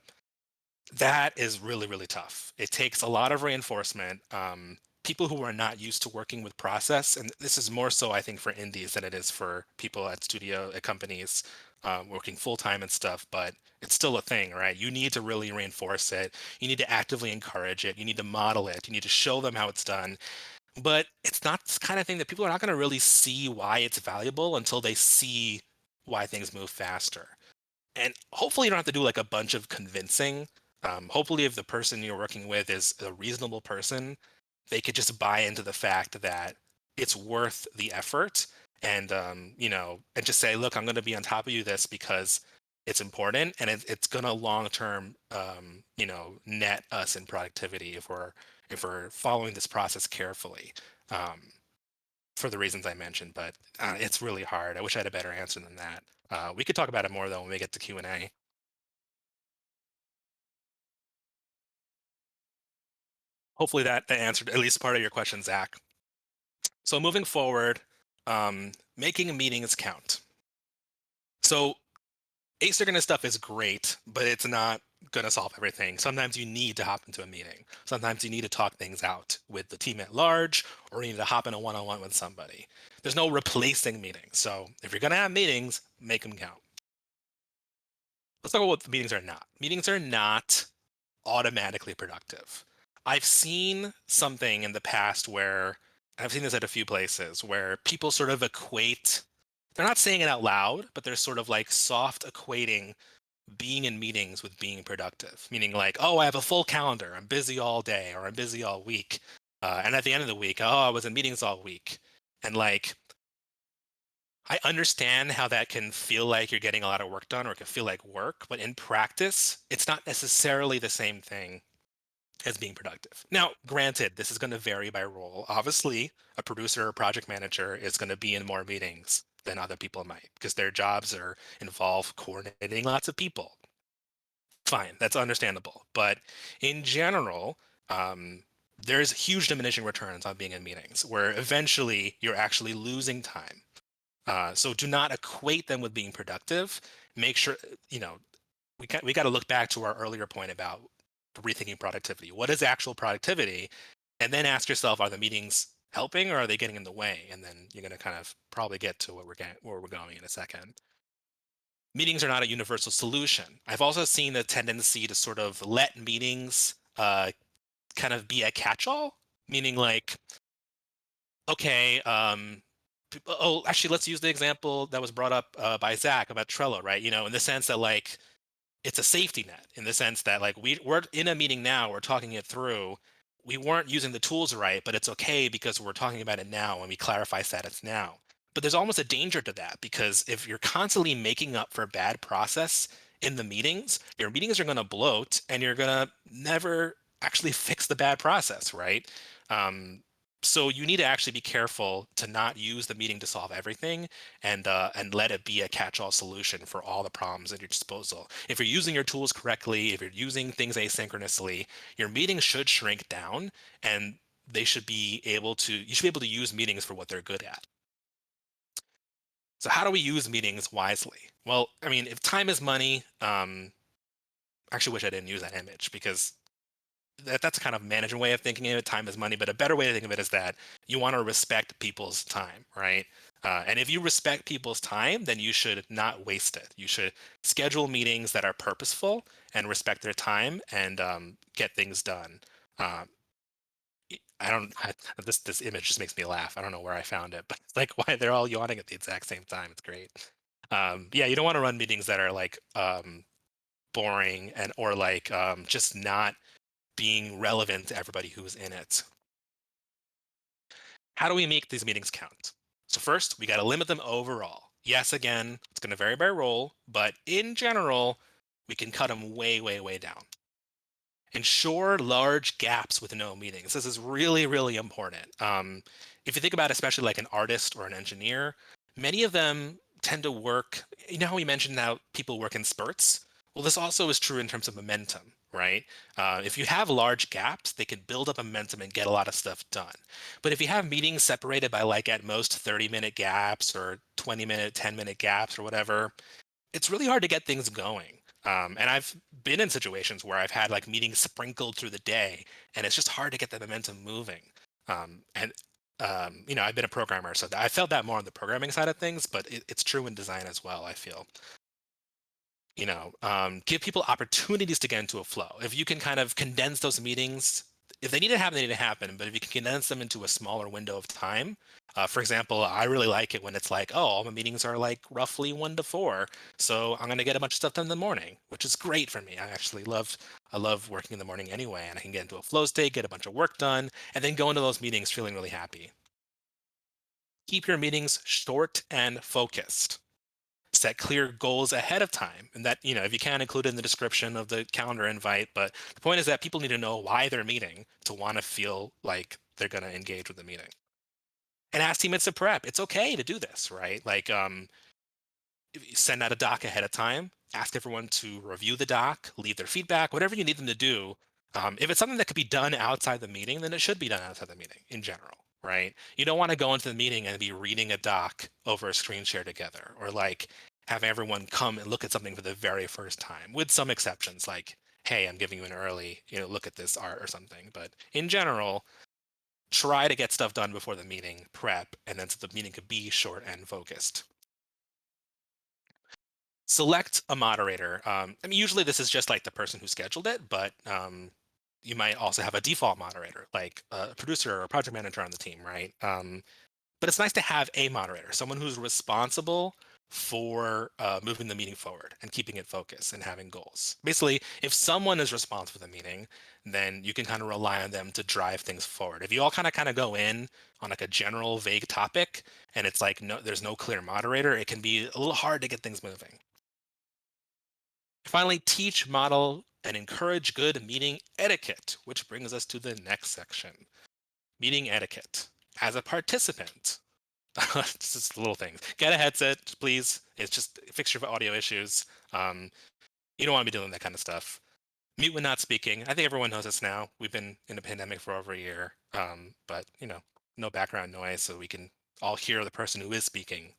That is really, really tough. It takes a lot of reinforcement. People who are not used to working with process, and this is more so, I think, for indies than it is for people at companies working full time and stuff, but it's still a thing, right? You need to really reinforce it. You need to actively encourage it. You need to model it. You need to show them how it's done. But it's not this kind of thing that people are not going to really see why it's valuable until they see why things move faster. And hopefully you don't have to do like a bunch of convincing. Hopefully if the person you're working with is a reasonable person, they could just buy into the fact that it's worth the effort and, and just say, look, I'm going to be on top of you this because it's important and it's going to long-term, net us in productivity if we're following this process carefully. For the reasons I mentioned, but it's really hard. I wish I had a better answer than that. We could talk about it more though when we get to Q&A. Hopefully that answered at least part of your question, Zach. So moving forward, making meetings count. So asynchronous stuff is great, but it's not going to solve everything. Sometimes you need to hop into a meeting. Sometimes you need to talk things out with the team at large, or you need to hop in a one-on-one with somebody. There's no replacing meetings. So if you're going to have meetings, make them count. Let's talk about what meetings are not. Meetings are not automatically productive. I've seen something in the past where I've seen this at a few places where people sort of equate, they're not saying it out loud, but they're sort of like soft equating being in meetings with being productive, meaning like, oh, I have a full calendar. I'm busy all day or I'm busy all week. And at the end of the week, oh, I was in meetings all week. And like, I understand how that can feel like you're getting a lot of work done or it can feel like work, but in practice, it's not necessarily the same thing as being productive. Now, granted, this is going to vary by role. Obviously, a producer or project manager is going to be in more meetings than other people might because their jobs involve coordinating lots of people. Fine, that's understandable. But in general, there's huge diminishing returns on being in meetings where eventually you're actually losing time. So do not equate them with being productive. Make sure, we got to look back to our earlier point about rethinking productivity. What is actual productivity? And then ask yourself, are the meetings helping or are they getting in the way? And then you're going to kind of probably get to where we're going in a second. Meetings are not a universal solution. I've also seen a tendency to sort of let meetings kind of be a catch-all, meaning like, okay, actually, let's use the example that was brought up by Zach about Trello, right? In the sense that like, it's a safety net in the sense that like we're in a meeting now, we're talking it through. We weren't using the tools right, but it's okay because we're talking about it now and we clarify status now. But there's almost a danger to that because if you're constantly making up for bad process in the meetings, your meetings are going to bloat and you're going to never actually fix the bad process, right? Um, so you need to actually be careful to not use the meeting to solve everything and let it be a catch-all solution for all the problems at your disposal. If you're using your tools correctly, if you're using things asynchronously, your meetings should shrink down and you should be able to use meetings for what they're good at. So how do we use meetings wisely? Well, I mean, if time is money, I actually wish I didn't use that image because that's a kind of management way of thinking of it. Time is money, but a better way to think of it is that you want to respect people's time, right? And if you respect people's time, then you should not waste it. You should schedule meetings that are purposeful and respect their time and get things done. Um, I don't. This image just makes me laugh. I don't know where I found it, but it's like why they're all yawning at the exact same time. It's great. Yeah, you don't want to run meetings that are like boring and or like just not being relevant to everybody who's in it. How do we make these meetings count? So first, we got to limit them overall. Yes, again, it's going to vary by role, but in general, we can cut them way, way, way down. Ensure large gaps with no meetings. This is really, really important. If you think about especially like an artist or an engineer, many of them tend to work, you know how we mentioned how people work in spurts? Well, this also is true in terms of momentum, right? If you have large gaps, they can build up momentum and get a lot of stuff done. But if you have meetings separated by like at most 30-minute gaps or 20-minute, 10-minute gaps or whatever, it's really hard to get things going. And I've been in situations where I've had like meetings sprinkled through the day, and it's just hard to get the momentum moving. And I've been a programmer, so I felt that more on the programming side of things, but it's true in design as well, I feel. Give people opportunities to get into a flow. If you can kind of condense those meetings, if they need to happen, they need to happen. But if you can condense them into a smaller window of time, for example, I really like it when it's like, oh, all my meetings are like roughly 1 to 4, so I'm going to get a bunch of stuff done in the morning, which is great for me. I love working in the morning anyway, and I can get into a flow state, get a bunch of work done, and then go into those meetings feeling really happy. Keep your meetings short and focused. Set clear goals ahead of time, and that, if you can, include it in the description of the calendar invite. But the point is that people need to know why they're meeting to want to feel like they're going to engage with the meeting. And ask teammates to prep. It's okay to do this, right? Like if you send out a doc ahead of time, ask everyone to review the doc, leave their feedback, whatever you need them to do. If it's something that could be done outside the meeting, then it should be done outside the meeting in general, right? You don't want to go into the meeting and be reading a doc over a screen share together, or like having everyone come and look at something for the very first time, with some exceptions, like, hey, I'm giving you an early, look at this art or something. But in general, try to get stuff done before the meeting, prep, and then so the meeting could be short and focused. Select a moderator. Usually this is just like the person who scheduled it, but you might also have a default moderator, like a producer or a project manager on the team, right? But it's nice to have a moderator, someone who's responsible for moving the meeting forward and keeping it focused and having goals. Basically, if someone is responsible for the meeting, then you can kind of rely on them to drive things forward. If you all kind of go in on like a general vague topic and it's like there's no clear moderator, it can be a little hard to get things moving. Finally, teach, model, and encourage good meeting etiquette, which brings us to the next section. Meeting etiquette. As a participant, it's just little things. Get a headset, please. It's just fix your audio issues. You don't want to be doing that kind of stuff. Mute when not speaking. I think everyone knows this now. We've been in a pandemic for over a year, but no background noise, so we can all hear the person who is speaking.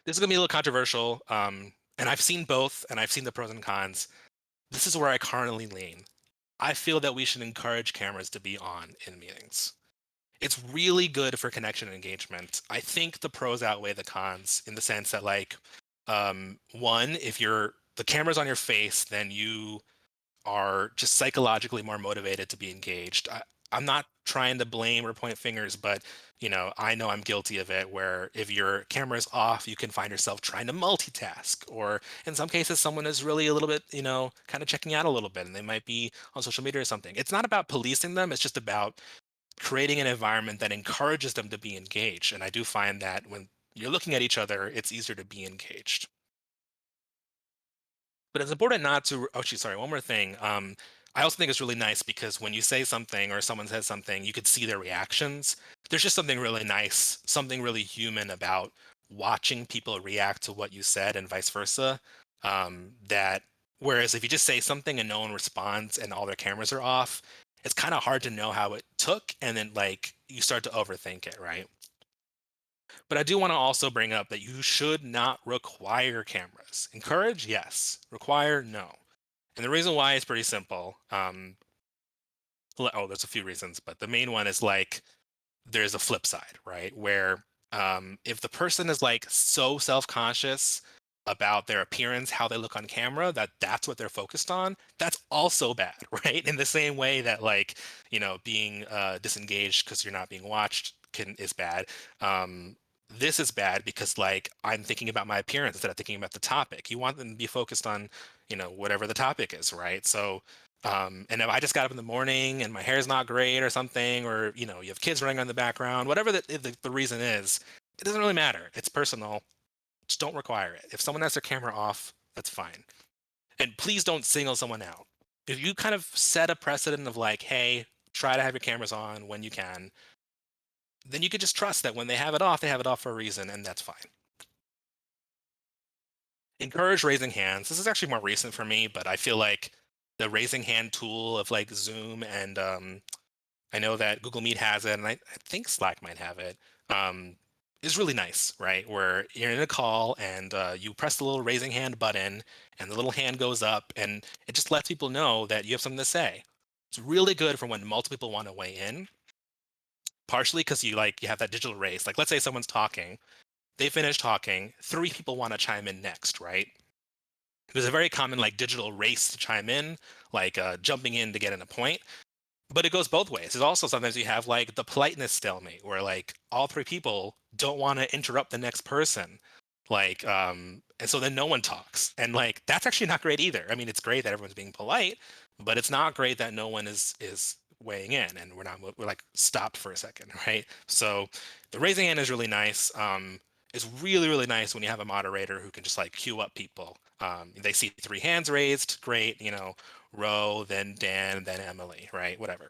This is gonna be a little controversial, and I've seen both, and I've seen the pros and cons. This is where I currently lean. I feel that we should encourage cameras to be on in meetings. It's really good for connection and engagement. I think the pros outweigh the cons in the sense that, like, one, if the camera's on your face, then you are just psychologically more motivated to be engaged. I'm not trying to blame or point fingers, but I know I'm guilty of it, where if your camera is off, you can find yourself trying to multitask, or in some cases, someone is really a little bit, kind of checking out a little bit, and they might be on social media or something. It's not about policing them. It's just about creating an environment that encourages them to be engaged. And I do find that when you're looking at each other, it's easier to be engaged. But it's important not to. Oh, geez, sorry. One more thing. I also think it's really nice because when you say something or someone says something, you could see their reactions. There's just something really nice, something really human about watching people react to what you said and vice versa. That whereas if you just say something and no one responds and all their cameras are off, it's kind of hard to know how it took, and then like you start to overthink it, right? But I do want to also bring up that you should not require cameras. Encourage, yes. Require, no. And the reason why is pretty simple. There's a few reasons, but the main one is like there's a flip side, right? Where if the person is like so self-conscious about their appearance, how they look on camera, that's what they're focused on, that's also bad, right? In the same way that like, being disengaged because you're not being watched is bad. This is bad because like I'm thinking about my appearance instead of thinking about the topic. You want them to be focused on, whatever the topic is, right? So and if I just got up in the morning and my hair is not great or something, or you have kids running on in the background, whatever the reason is, it doesn't really matter. It's personal. Just don't require it. If someone has their camera off, that's fine. And please don't single someone out. If you kind of set a precedent of like, hey, try to have your cameras on when you can, then you could just trust that when they have it off for a reason, and that's fine. Encourage raising hands. This is actually more recent for me, but I feel like the raising hand tool of like Zoom and I know that Google Meet has it, and I think Slack might have it. Um, is really nice, right? Where you're in a call and you press the little raising hand button, and the little hand goes up, and it just lets people know that you have something to say. It's really good for when multiple people want to weigh in. Partially because you have that digital race. Like let's say someone's talking, they finish talking, three people want to chime in next, right? There's a very common like digital race to chime in, like jumping in to get in a point. But it goes both ways. There's also sometimes you have like the politeness stalemate where like all three people don't want to interrupt the next person. And so then no one talks. And like that's actually not great either. I mean, it's great that everyone's being polite, but it's not great that no one is weighing in and we're like stopped for a second, right? So the raising hand is really nice. It's really, really nice when you have a moderator who can just like queue up people. They see three hands raised, great, Ro, then Dan, then Emily, right? Whatever.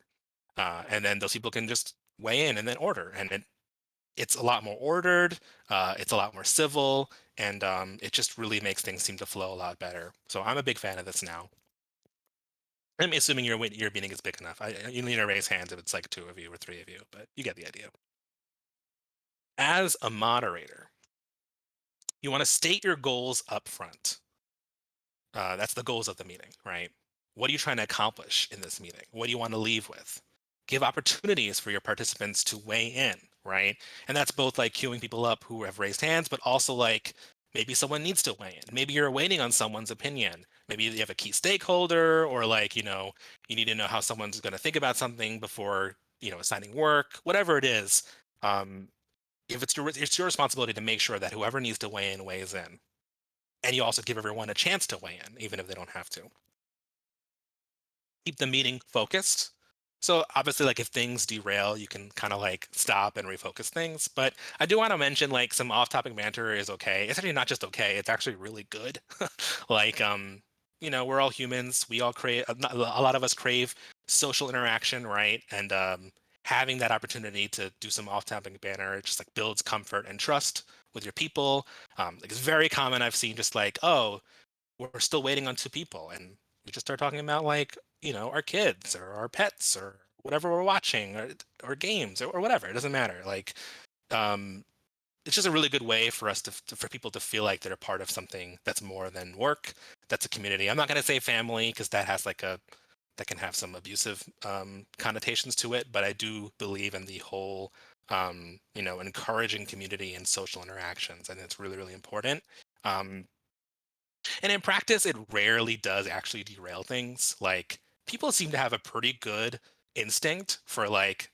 And then those people can just weigh in and then order. And it's a lot more ordered, it's a lot more civil, and it just really makes things seem to flow a lot better. So I'm a big fan of this now. I'm assuming your meeting is big enough. You need to raise hands if it's like two of you or three of you, but you get the idea. As a moderator, you want to state your goals up front. That's the goals of the meeting, right? What are you trying to accomplish in this meeting? What do you want to leave with? Give opportunities for your participants to weigh in, right? And that's both like queuing people up who have raised hands, but also like maybe someone needs to weigh in. Maybe you're waiting on someone's opinion. Maybe you have a key stakeholder, or like, you need to know how someone's going to think about something before, assigning work, whatever it is. If it's your responsibility to make sure that whoever needs to weigh in weighs in. And you also give everyone a chance to weigh in, even if they don't have to. Keep the meeting focused. So obviously, like if things derail, you can kind of like stop and refocus things. But I do want to mention like some off-topic banter is okay. It's actually not just okay; it's actually really good. like we're all humans. We all crave a lot of us crave social interaction, right? And having that opportunity to do some off-topic banter, it just like builds comfort and trust with your people. Like it's very common. I've seen just like, oh, we're still waiting on two people, and we just start talking about like our kids or our pets or whatever we're watching or games or whatever. It doesn't matter. Like um, it's just a really good way for us for people to feel like they're a part of something that's more than work. That's a community. I'm not going to say family because that has that can have some abusive connotations to it. But I do believe in the whole encouraging community and social interactions, and it's really, really important. And in practice, it rarely does actually derail things. Like people seem to have a pretty good instinct for like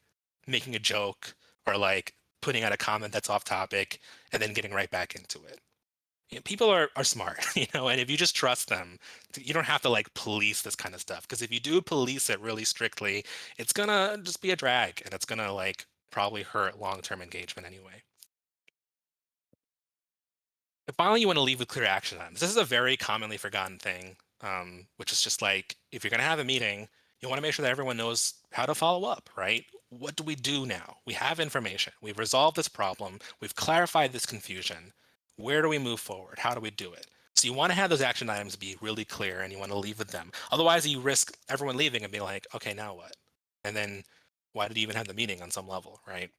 making a joke or like putting out a comment that's off topic and then getting right back into it. People are smart, and if you just trust them, you don't have to like police this kind of stuff. Because if you do police it really strictly, it's gonna just be a drag, and it's gonna like probably hurt long-term engagement anyway. And finally, you want to leave with clear action items. This is a very commonly forgotten thing, which is just like if you're going to have a meeting, you want to make sure that everyone knows how to follow up, right? What do we do now? We have information. We've resolved this problem. We've clarified this confusion. Where do we move forward? How do we do it? So you want to have those action items be really clear, and you want to leave with them. Otherwise, you risk everyone leaving and being like, okay, now what? And then why did you even have the meeting on some level, right?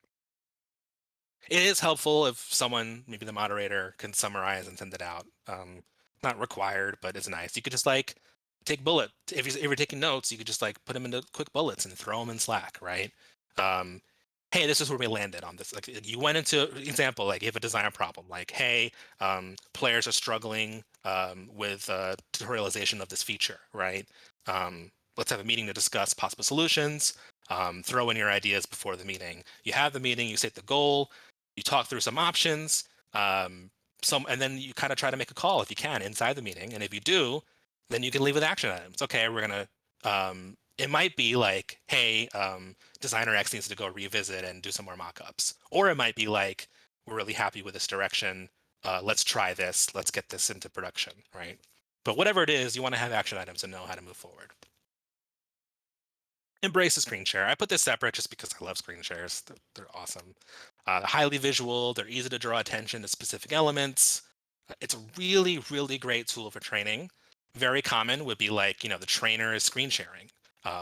It is helpful if someone, maybe the moderator, can summarize and send it out. Not required, but it's nice. You could just like take bullet. If you're taking notes, you could just like put them into quick bullets and throw them in Slack, right? Um, hey, this is where we landed on this. Like you went into example, like you have a designer problem, like hey, players are struggling with tutorialization of this feature, right? Let's have a meeting to discuss possible solutions. Throw in your ideas before the meeting. You have the meeting, you set the goal, you talk through some options, and then you kind of try to make a call if you can inside the meeting. And if you do, then you can leave with action items. Okay, we're gonna. It might be like, hey, designer X needs to go revisit and do some more mock-ups, or it might be like, we're really happy with this direction. Let's try this. Let's get this into production, right? But whatever it is, you want to have action items and know how to move forward. Embrace a screen share. I put this separate just because I love screen shares. They're awesome. Highly visual. They're easy to draw attention to specific elements. It's a really, really great tool for training. Very common would be like, the trainer is screen sharing,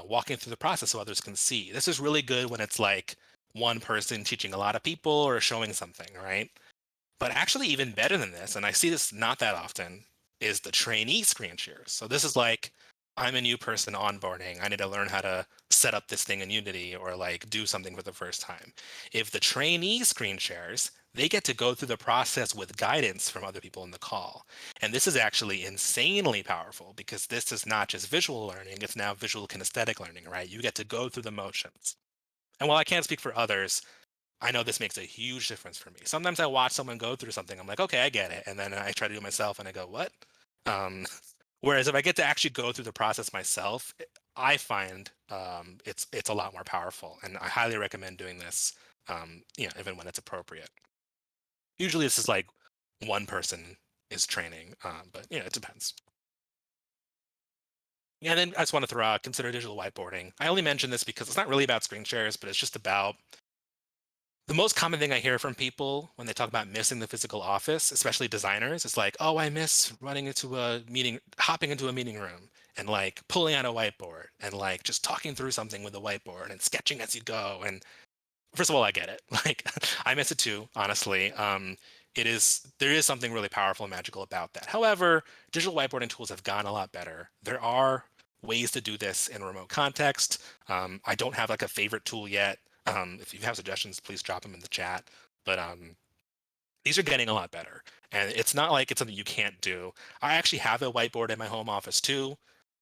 walking through the process so others can see. This is really good when it's like one person teaching a lot of people or showing something, right? But actually even better than this, and I see this not that often, is the trainee screen shares. So this is like, I'm a new person onboarding. I need to learn how to set up this thing in Unity or like do something for the first time. If the trainee screen shares, they get to go through the process with guidance from other people in the call. And this is actually insanely powerful because this is not just visual learning, it's now visual kinesthetic learning, right? You get to go through the motions. And while I can't speak for others, I know this makes a huge difference for me. Sometimes I watch someone go through something, I'm like, okay, I get it. And then I try to do it myself and I go, what? Um, Whereas if I get to actually go through the process myself, I find it's a lot more powerful. And I highly recommend doing this, even when it's appropriate. Usually this is like one person is training, but it depends. Yeah, and then I just want to throw out, consider digital whiteboarding. I only mention this because it's not really about screen shares, but it's just about the most common thing I hear from people when they talk about missing the physical office, especially designers, is like, oh, I miss running into a meeting, hopping into a meeting room and like pulling out a whiteboard and like just talking through something with a whiteboard and sketching as you go. And first of all, I get it. Like I miss it too, honestly. There is something really powerful and magical about that. However, digital whiteboarding tools have gotten a lot better. There are ways to do this in a remote context. I don't have like a favorite tool yet. If you have suggestions, please drop them in the chat. But these are getting a lot better. And it's not like it's something you can't do. I actually have a whiteboard in my home office too.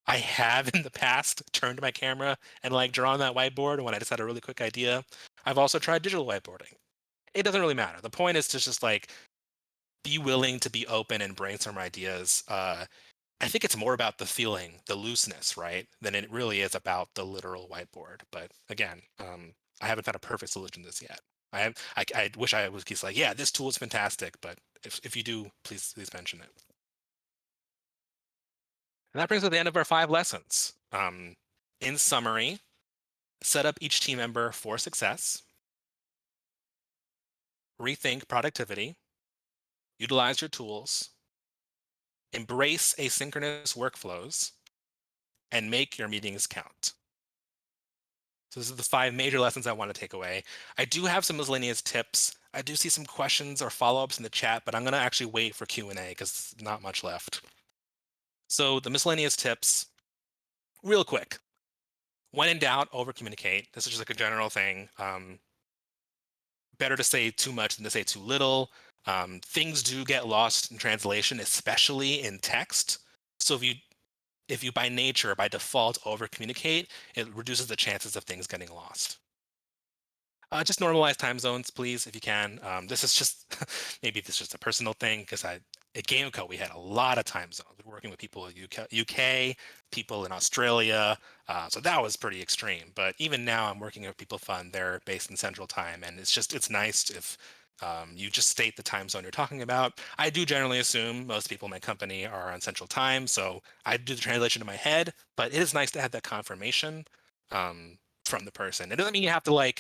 I have in the past turned my camera and like drawn that whiteboard when I just had a really quick idea. I've also tried digital whiteboarding. It doesn't really matter. The point is to just like be willing to be open and brainstorm ideas. I think it's more about the feeling, the looseness, right, than it really is about the literal whiteboard. But again, I haven't found a perfect solution to this yet. I wish I was just like, yeah, this tool is fantastic, but if you do, please mention it. And that brings us to the end of our 5 lessons. In summary, set up each team member for success, rethink productivity, utilize your tools, embrace asynchronous workflows, and make your meetings count. So this is the 5 major lessons I want to take away. I do have some miscellaneous tips. I do see some questions or follow-ups in the chat, but I'm going to actually wait for Q&A because not much left. So the miscellaneous tips, real quick. When in doubt, over-communicate. This is just like a general thing. Better to say too much than to say too little. Things do get lost in translation, especially in text. So if you by nature, by default, over communicate, it reduces the chances of things getting lost. Just normalize time zones, please, if you can. This is just maybe this is just a personal thing because at GameCo we had a lot of time zones. We're working with people in UK, people in Australia, so that was pretty extreme. But even now, I'm working with People Fund. They're based in Central Time, and it's nice if you just state the time zone you're talking about. I do generally assume most people in my company are on Central Time, so I do the translation in my head. But it is nice to have that confirmation from the person. It doesn't mean you have to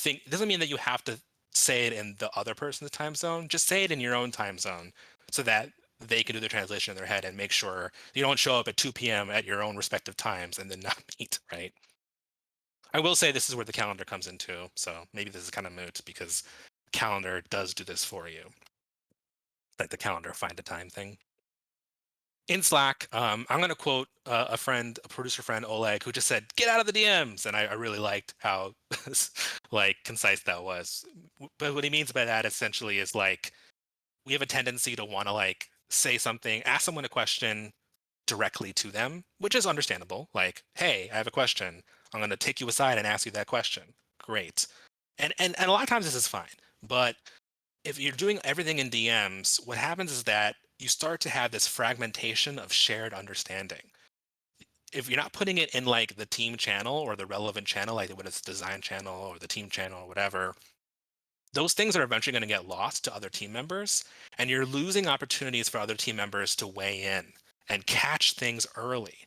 it doesn't mean that you have to say it in the other person's time zone. Just say it in your own time zone so that they can do the translation in their head and make sure you don't show up at 2 p.m. at your own respective times and then not meet, right? I will say this is where the calendar comes into. So maybe this is kind of moot because calendar does do this for you. Like the calendar find a time thing. In Slack, I'm going to quote a producer friend, Oleg, who just said, "Get out of the DMs," and I really liked how concise that was. But what he means by that essentially is we have a tendency to want to say something, ask someone a question directly to them, which is understandable. Like, "Hey, I have a question. I'm going to take you aside and ask you that question." Great, and a lot of times this is fine, but if you're doing everything in DMs, what happens is that you start to have this fragmentation of shared understanding. If you're not putting it in the team channel or the relevant channel, like when it's design channel or the team channel or whatever, those things are eventually going to get lost to other team members, and you're losing opportunities for other team members to weigh in and catch things early.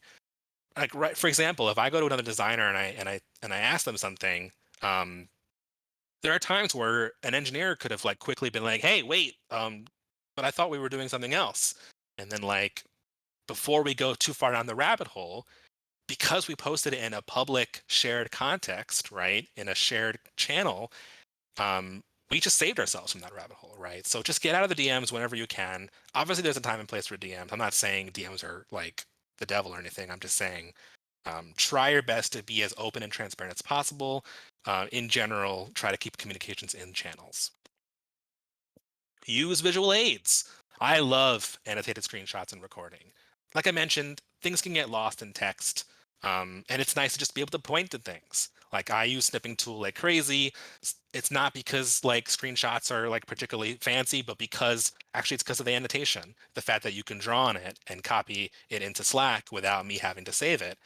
Like, right, for example, if I go to another designer and I ask them something, there are times where an engineer could have quickly been like, "Hey, wait, but I thought we were doing something else." And then before we go too far down the rabbit hole, because we posted it in a public shared context, right, in a shared channel, we just saved ourselves from that rabbit hole, right? So just get out of the DMs whenever you can. Obviously, there's a time and place for DMs. I'm not saying DMs are the devil or anything. I'm just saying try your best to be as open and transparent as possible. In general, try to keep communications in channels. Use visual aids. I love annotated screenshots and recording. Like I mentioned, things can get lost in text, and it's nice to just be able to point to things. Like I use snipping tool like crazy. It's not because screenshots are particularly fancy, but because actually it's because of the annotation. The fact that you can draw on it and copy it into Slack without me having to save it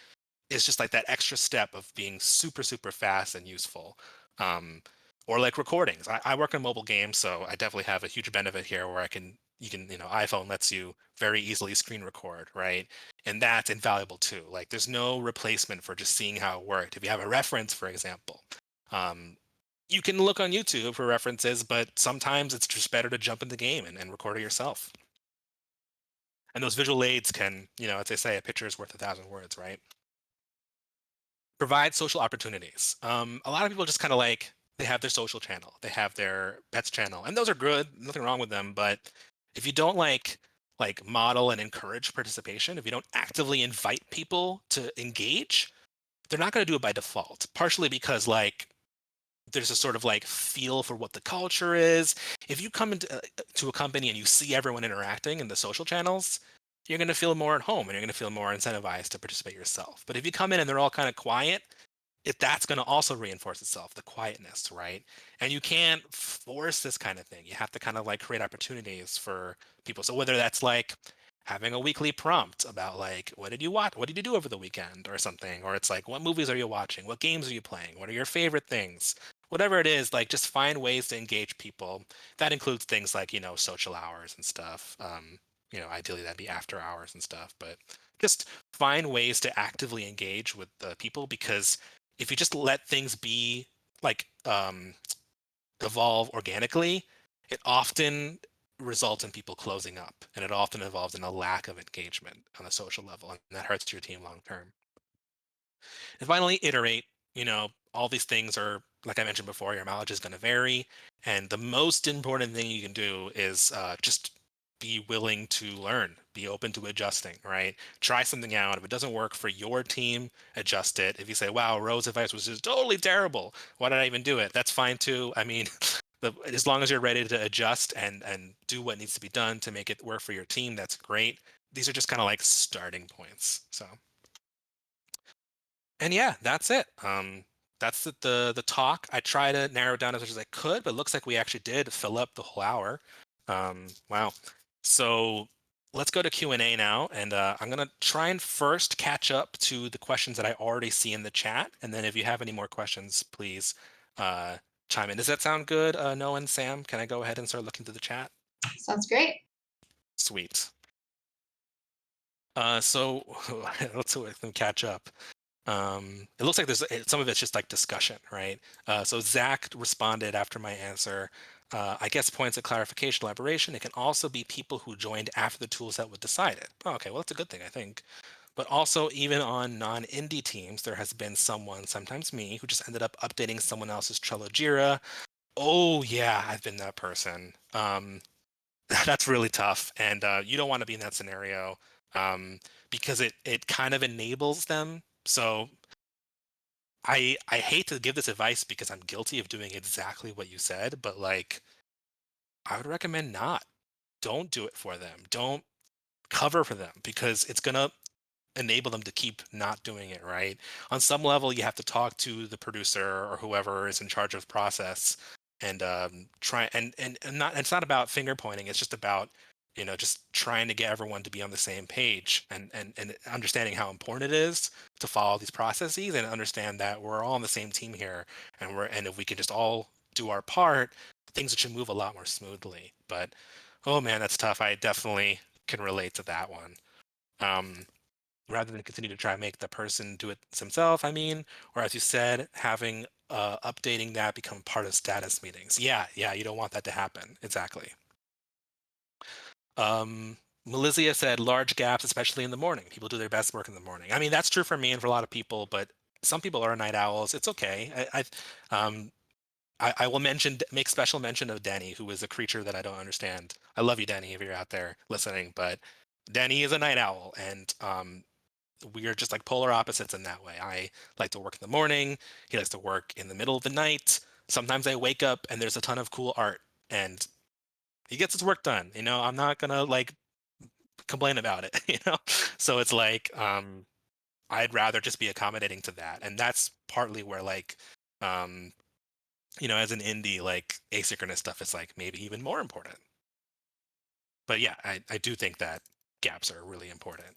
is just that extra step of being super, super fast and useful. Or recordings. I work on mobile games, so I definitely have a huge benefit here where iPhone lets you very easily screen record, right? And that's invaluable too. There's no replacement for just seeing how it worked. If you have a reference, for example, you can look on YouTube for references, but sometimes it's just better to jump in the game and record it yourself. And those visual aids can, as they say, a picture is worth 1,000 words, right? Provide social opportunities. A lot of people just kind of they have their social channel, they have their pets channel, and those are good, nothing wrong with them. But if you don't model and encourage participation, if you don't actively invite people to engage, they're not going to do it by default. Partially because there's a sort of feel for what the culture is. If you come into to a company and you see everyone interacting in the social channels, you're going to feel more at home and you're going to feel more incentivized to participate yourself. But if you come in and they're all kind of quiet, that's going to also reinforce itself, the quietness, right? And you can't force this kind of thing. You have to kind of create opportunities for people. So whether that's having a weekly prompt about what did you watch, what did you do over the weekend or something, or it's what movies are you watching, what games are you playing, what are your favorite things, whatever it is, just find ways to engage people. That includes things social hours and stuff. Ideally that'd be after hours and stuff, but just find ways to actively engage with the people, because if you just let things be evolve organically, it often results in people closing up, and it often involves in a lack of engagement on a social level, and that hurts your team long term. And finally, iterate. All these things are, like I mentioned before, your mileage is going to vary, and the most important thing you can do is just be willing to learn, be open to adjusting, right? Try something out. If it doesn't work for your team, adjust it. If you say, "Wow, Rose's advice was just totally terrible. Why did I even do it?" That's fine too. I mean, as long as you're ready to adjust and do what needs to be done to make it work for your team, that's great. These are just kind of starting points. So, and yeah, that's it. that's the talk. I try to narrow it down as much as I could, but it looks like we actually did fill up the whole hour. Wow. So let's go to Q&A now, and I'm going to try and first catch up to the questions that I already see in the chat, and then if you have any more questions, please chime in. Does that sound good, Noah and Sam? Can I go ahead and start looking through the chat? Sounds great. Sweet. So let's see if we can catch up. It looks like there's some of it's just like discussion, right? So Zach responded after my answer. I guess points of clarification, elaboration. It can also be people who joined after the tool set was decided. Oh, okay, well, that's a good thing, I think. But also, even on non-indie teams, there has been someone, sometimes me, who just ended up updating someone else's Trello Jira. Oh, yeah, I've been that person. That's really tough, and you don't want to be in that scenario because it kind of enables them. So I hate to give this advice because I'm guilty of doing exactly what you said, but like I would recommend not. Don't do it for them. Don't cover for them because it's gonna enable them to keep not doing it, right? On some level, you have to talk to the producer or whoever is in charge of process and try and not. It's not about finger pointing. It's just about just trying to get everyone to be on the same page and understanding how important it is to follow these processes and understand that we're all on the same team here and if we can just all do our part, things should move a lot more smoothly. But oh man, that's tough. I definitely can relate to that one. Rather than continue to try and make the person do it themselves, I mean, or as you said, having updating that become part of status meetings. Yeah, you don't want that to happen. Exactly. Melizia said large gaps, especially in the morning. People do their best work in the morning. I mean, that's true for me and for a lot of people, but some people are night owls. It's okay. I will make special mention of Danny, who is a creature that I don't understand. I love you, Danny, if you're out there listening, but Danny is a night owl, and we are just like polar opposites in that way. I like to work in the morning. He likes to work in the middle of the night. Sometimes I wake up and there's a ton of cool art and he gets his work done. I'm not gonna like complain about it, So it's like I'd rather just be accommodating to that. And that's partly where like as an indie, like asynchronous stuff is like maybe even more important. But yeah, I do think that gaps are really important.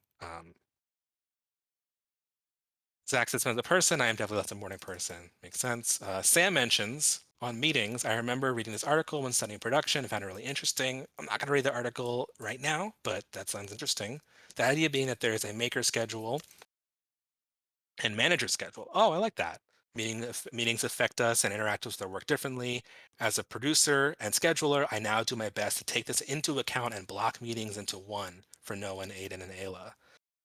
Zach says, as a person, I am definitely less a morning person. Makes sense. Sam mentions on meetings, I remember reading this article when studying production. I found it really interesting. I'm not going to read the article right now, but that sounds interesting. The idea being that there is a maker schedule and manager schedule. Oh, I like that. Meetings affect us and interact with our work differently. As a producer and scheduler, I now do my best to take this into account and block meetings into one for Noah and Aiden and Ayla,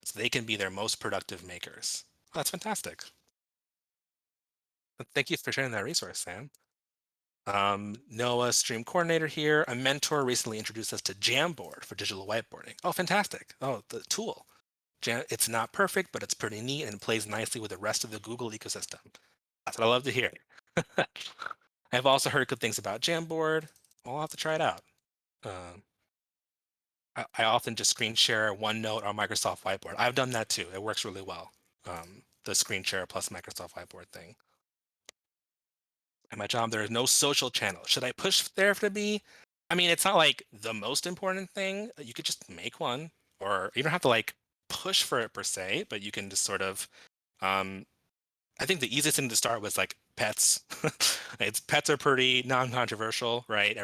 so they can be their most productive makers. Oh, that's fantastic. Thank you for sharing that resource, Sam. Noah, stream coordinator here. A mentor recently introduced us to Jamboard for digital whiteboarding. Oh, fantastic. Oh, the tool. It's not perfect, but it's pretty neat and plays nicely with the rest of the Google ecosystem. That's what I love to hear. I've also heard good things about Jamboard. I'll have to try it out. I often just screen share OneNote or Microsoft Whiteboard. I've done that too. It works really well. The screen share plus Microsoft Whiteboard thing. At my job, there is no social channel. Should I push there for to be? I mean, it's not like the most important thing. You could just make one, or you don't have to like push for it per se, but you can just sort of. I think the easiest thing to start was like pets. Pets are pretty non-controversial, right?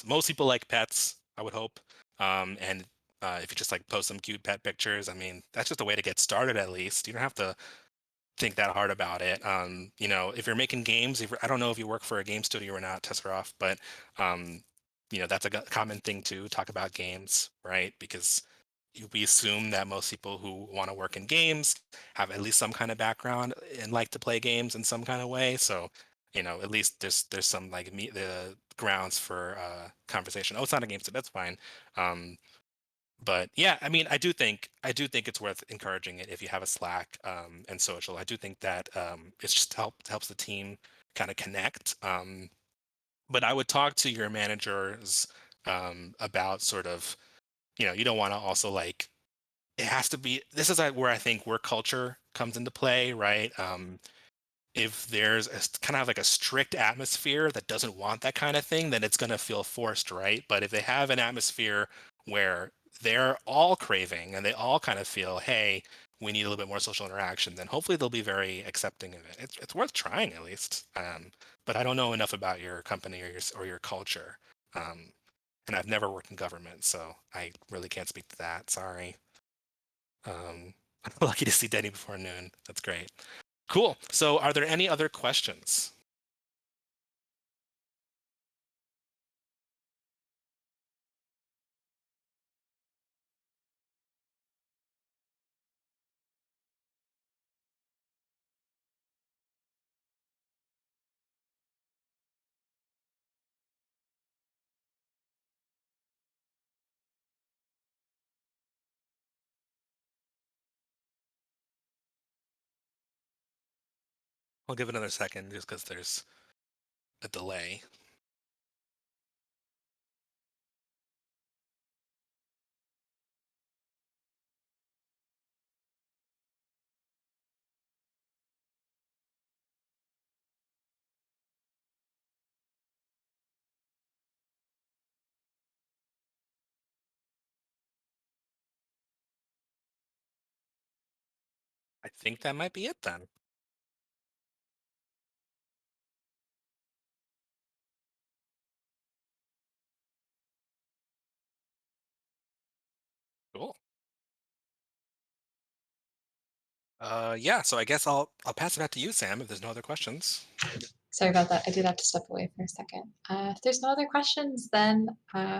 Most people like pets, I would hope. And if you just like post some cute pet pictures, I mean, that's just a way to get started at least. You don't have to think that hard about it. If you're making games, I don't know if you work for a game studio or not, Tesseroff, but that's a common thing to talk about games, right? Because we assume that most people who want to work in games have at least some kind of background and like to play games in some kind of way. So, at least there's some like the grounds for conversation. Oh, it's not a game, so that's fine. But yeah, I mean, I do think it's worth encouraging it if you have a Slack and social. I do think that it's just helps the team kind of connect. But I would talk to your managers about sort of, you don't want to also like it has to be. This is where I think work culture comes into play, right? If there's kind of like a strict atmosphere that doesn't want that kind of thing, then it's going to feel forced, right? But if they have an atmosphere where they're all craving and they all kind of feel, hey, we need a little bit more social interaction, then hopefully they'll be very accepting of it. It's worth trying at least. But I don't know enough about your company or your culture. Um, and I've never worked in government, so I really can't speak to that. Sorry. I'm lucky to see Denny before noon. That's great. Cool. So, are there any other questions? I'll give it another second just because there's a delay. I think that might be it then. Cool. Yeah. So I guess I'll pass it back to you, Sam, if there's no other questions. Sorry about that. I did have to step away for a second. If there's no other questions, then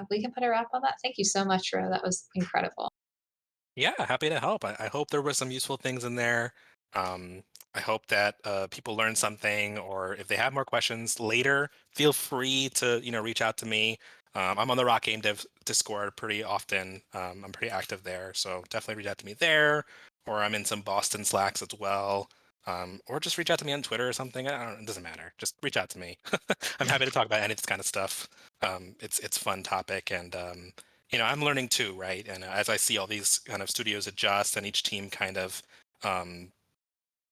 we can put a wrap on that. Thank you so much, Ro. That was incredible. Yeah, happy to help. I hope there were some useful things in there. Um, I hope that people learned something, or if they have more questions later, feel free to reach out to me. I'm on the Rock Game Dev Discord pretty often. I'm pretty active there, so definitely reach out to me there. Or I'm in some Boston Slacks as well. Or just reach out to me on Twitter or something. I don't, it doesn't matter. Just reach out to me. I'm happy to talk about any of this kind of stuff. It's fun topic, and I'm learning too, right? And as I see all these kind of studios adjust and each team kind of um,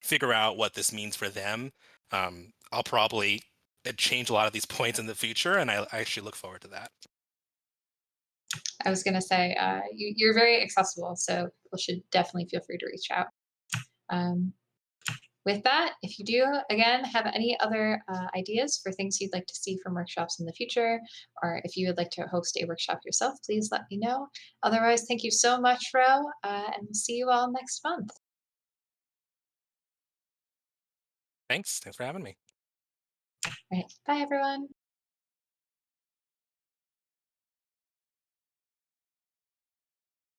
figure out what this means for them, I'll probably change a lot of these points in the future, and I actually look forward to that. I was going to say, you're very accessible, so people should definitely feel free to reach out. Um, with that, if you do, again, have any other ideas for things you'd like to see from workshops in the future, or if you would like to host a workshop yourself, please let me know. Otherwise, thank you so much, Ro, and we'll see you all next month. Thanks for having me. All right. Bye, everyone.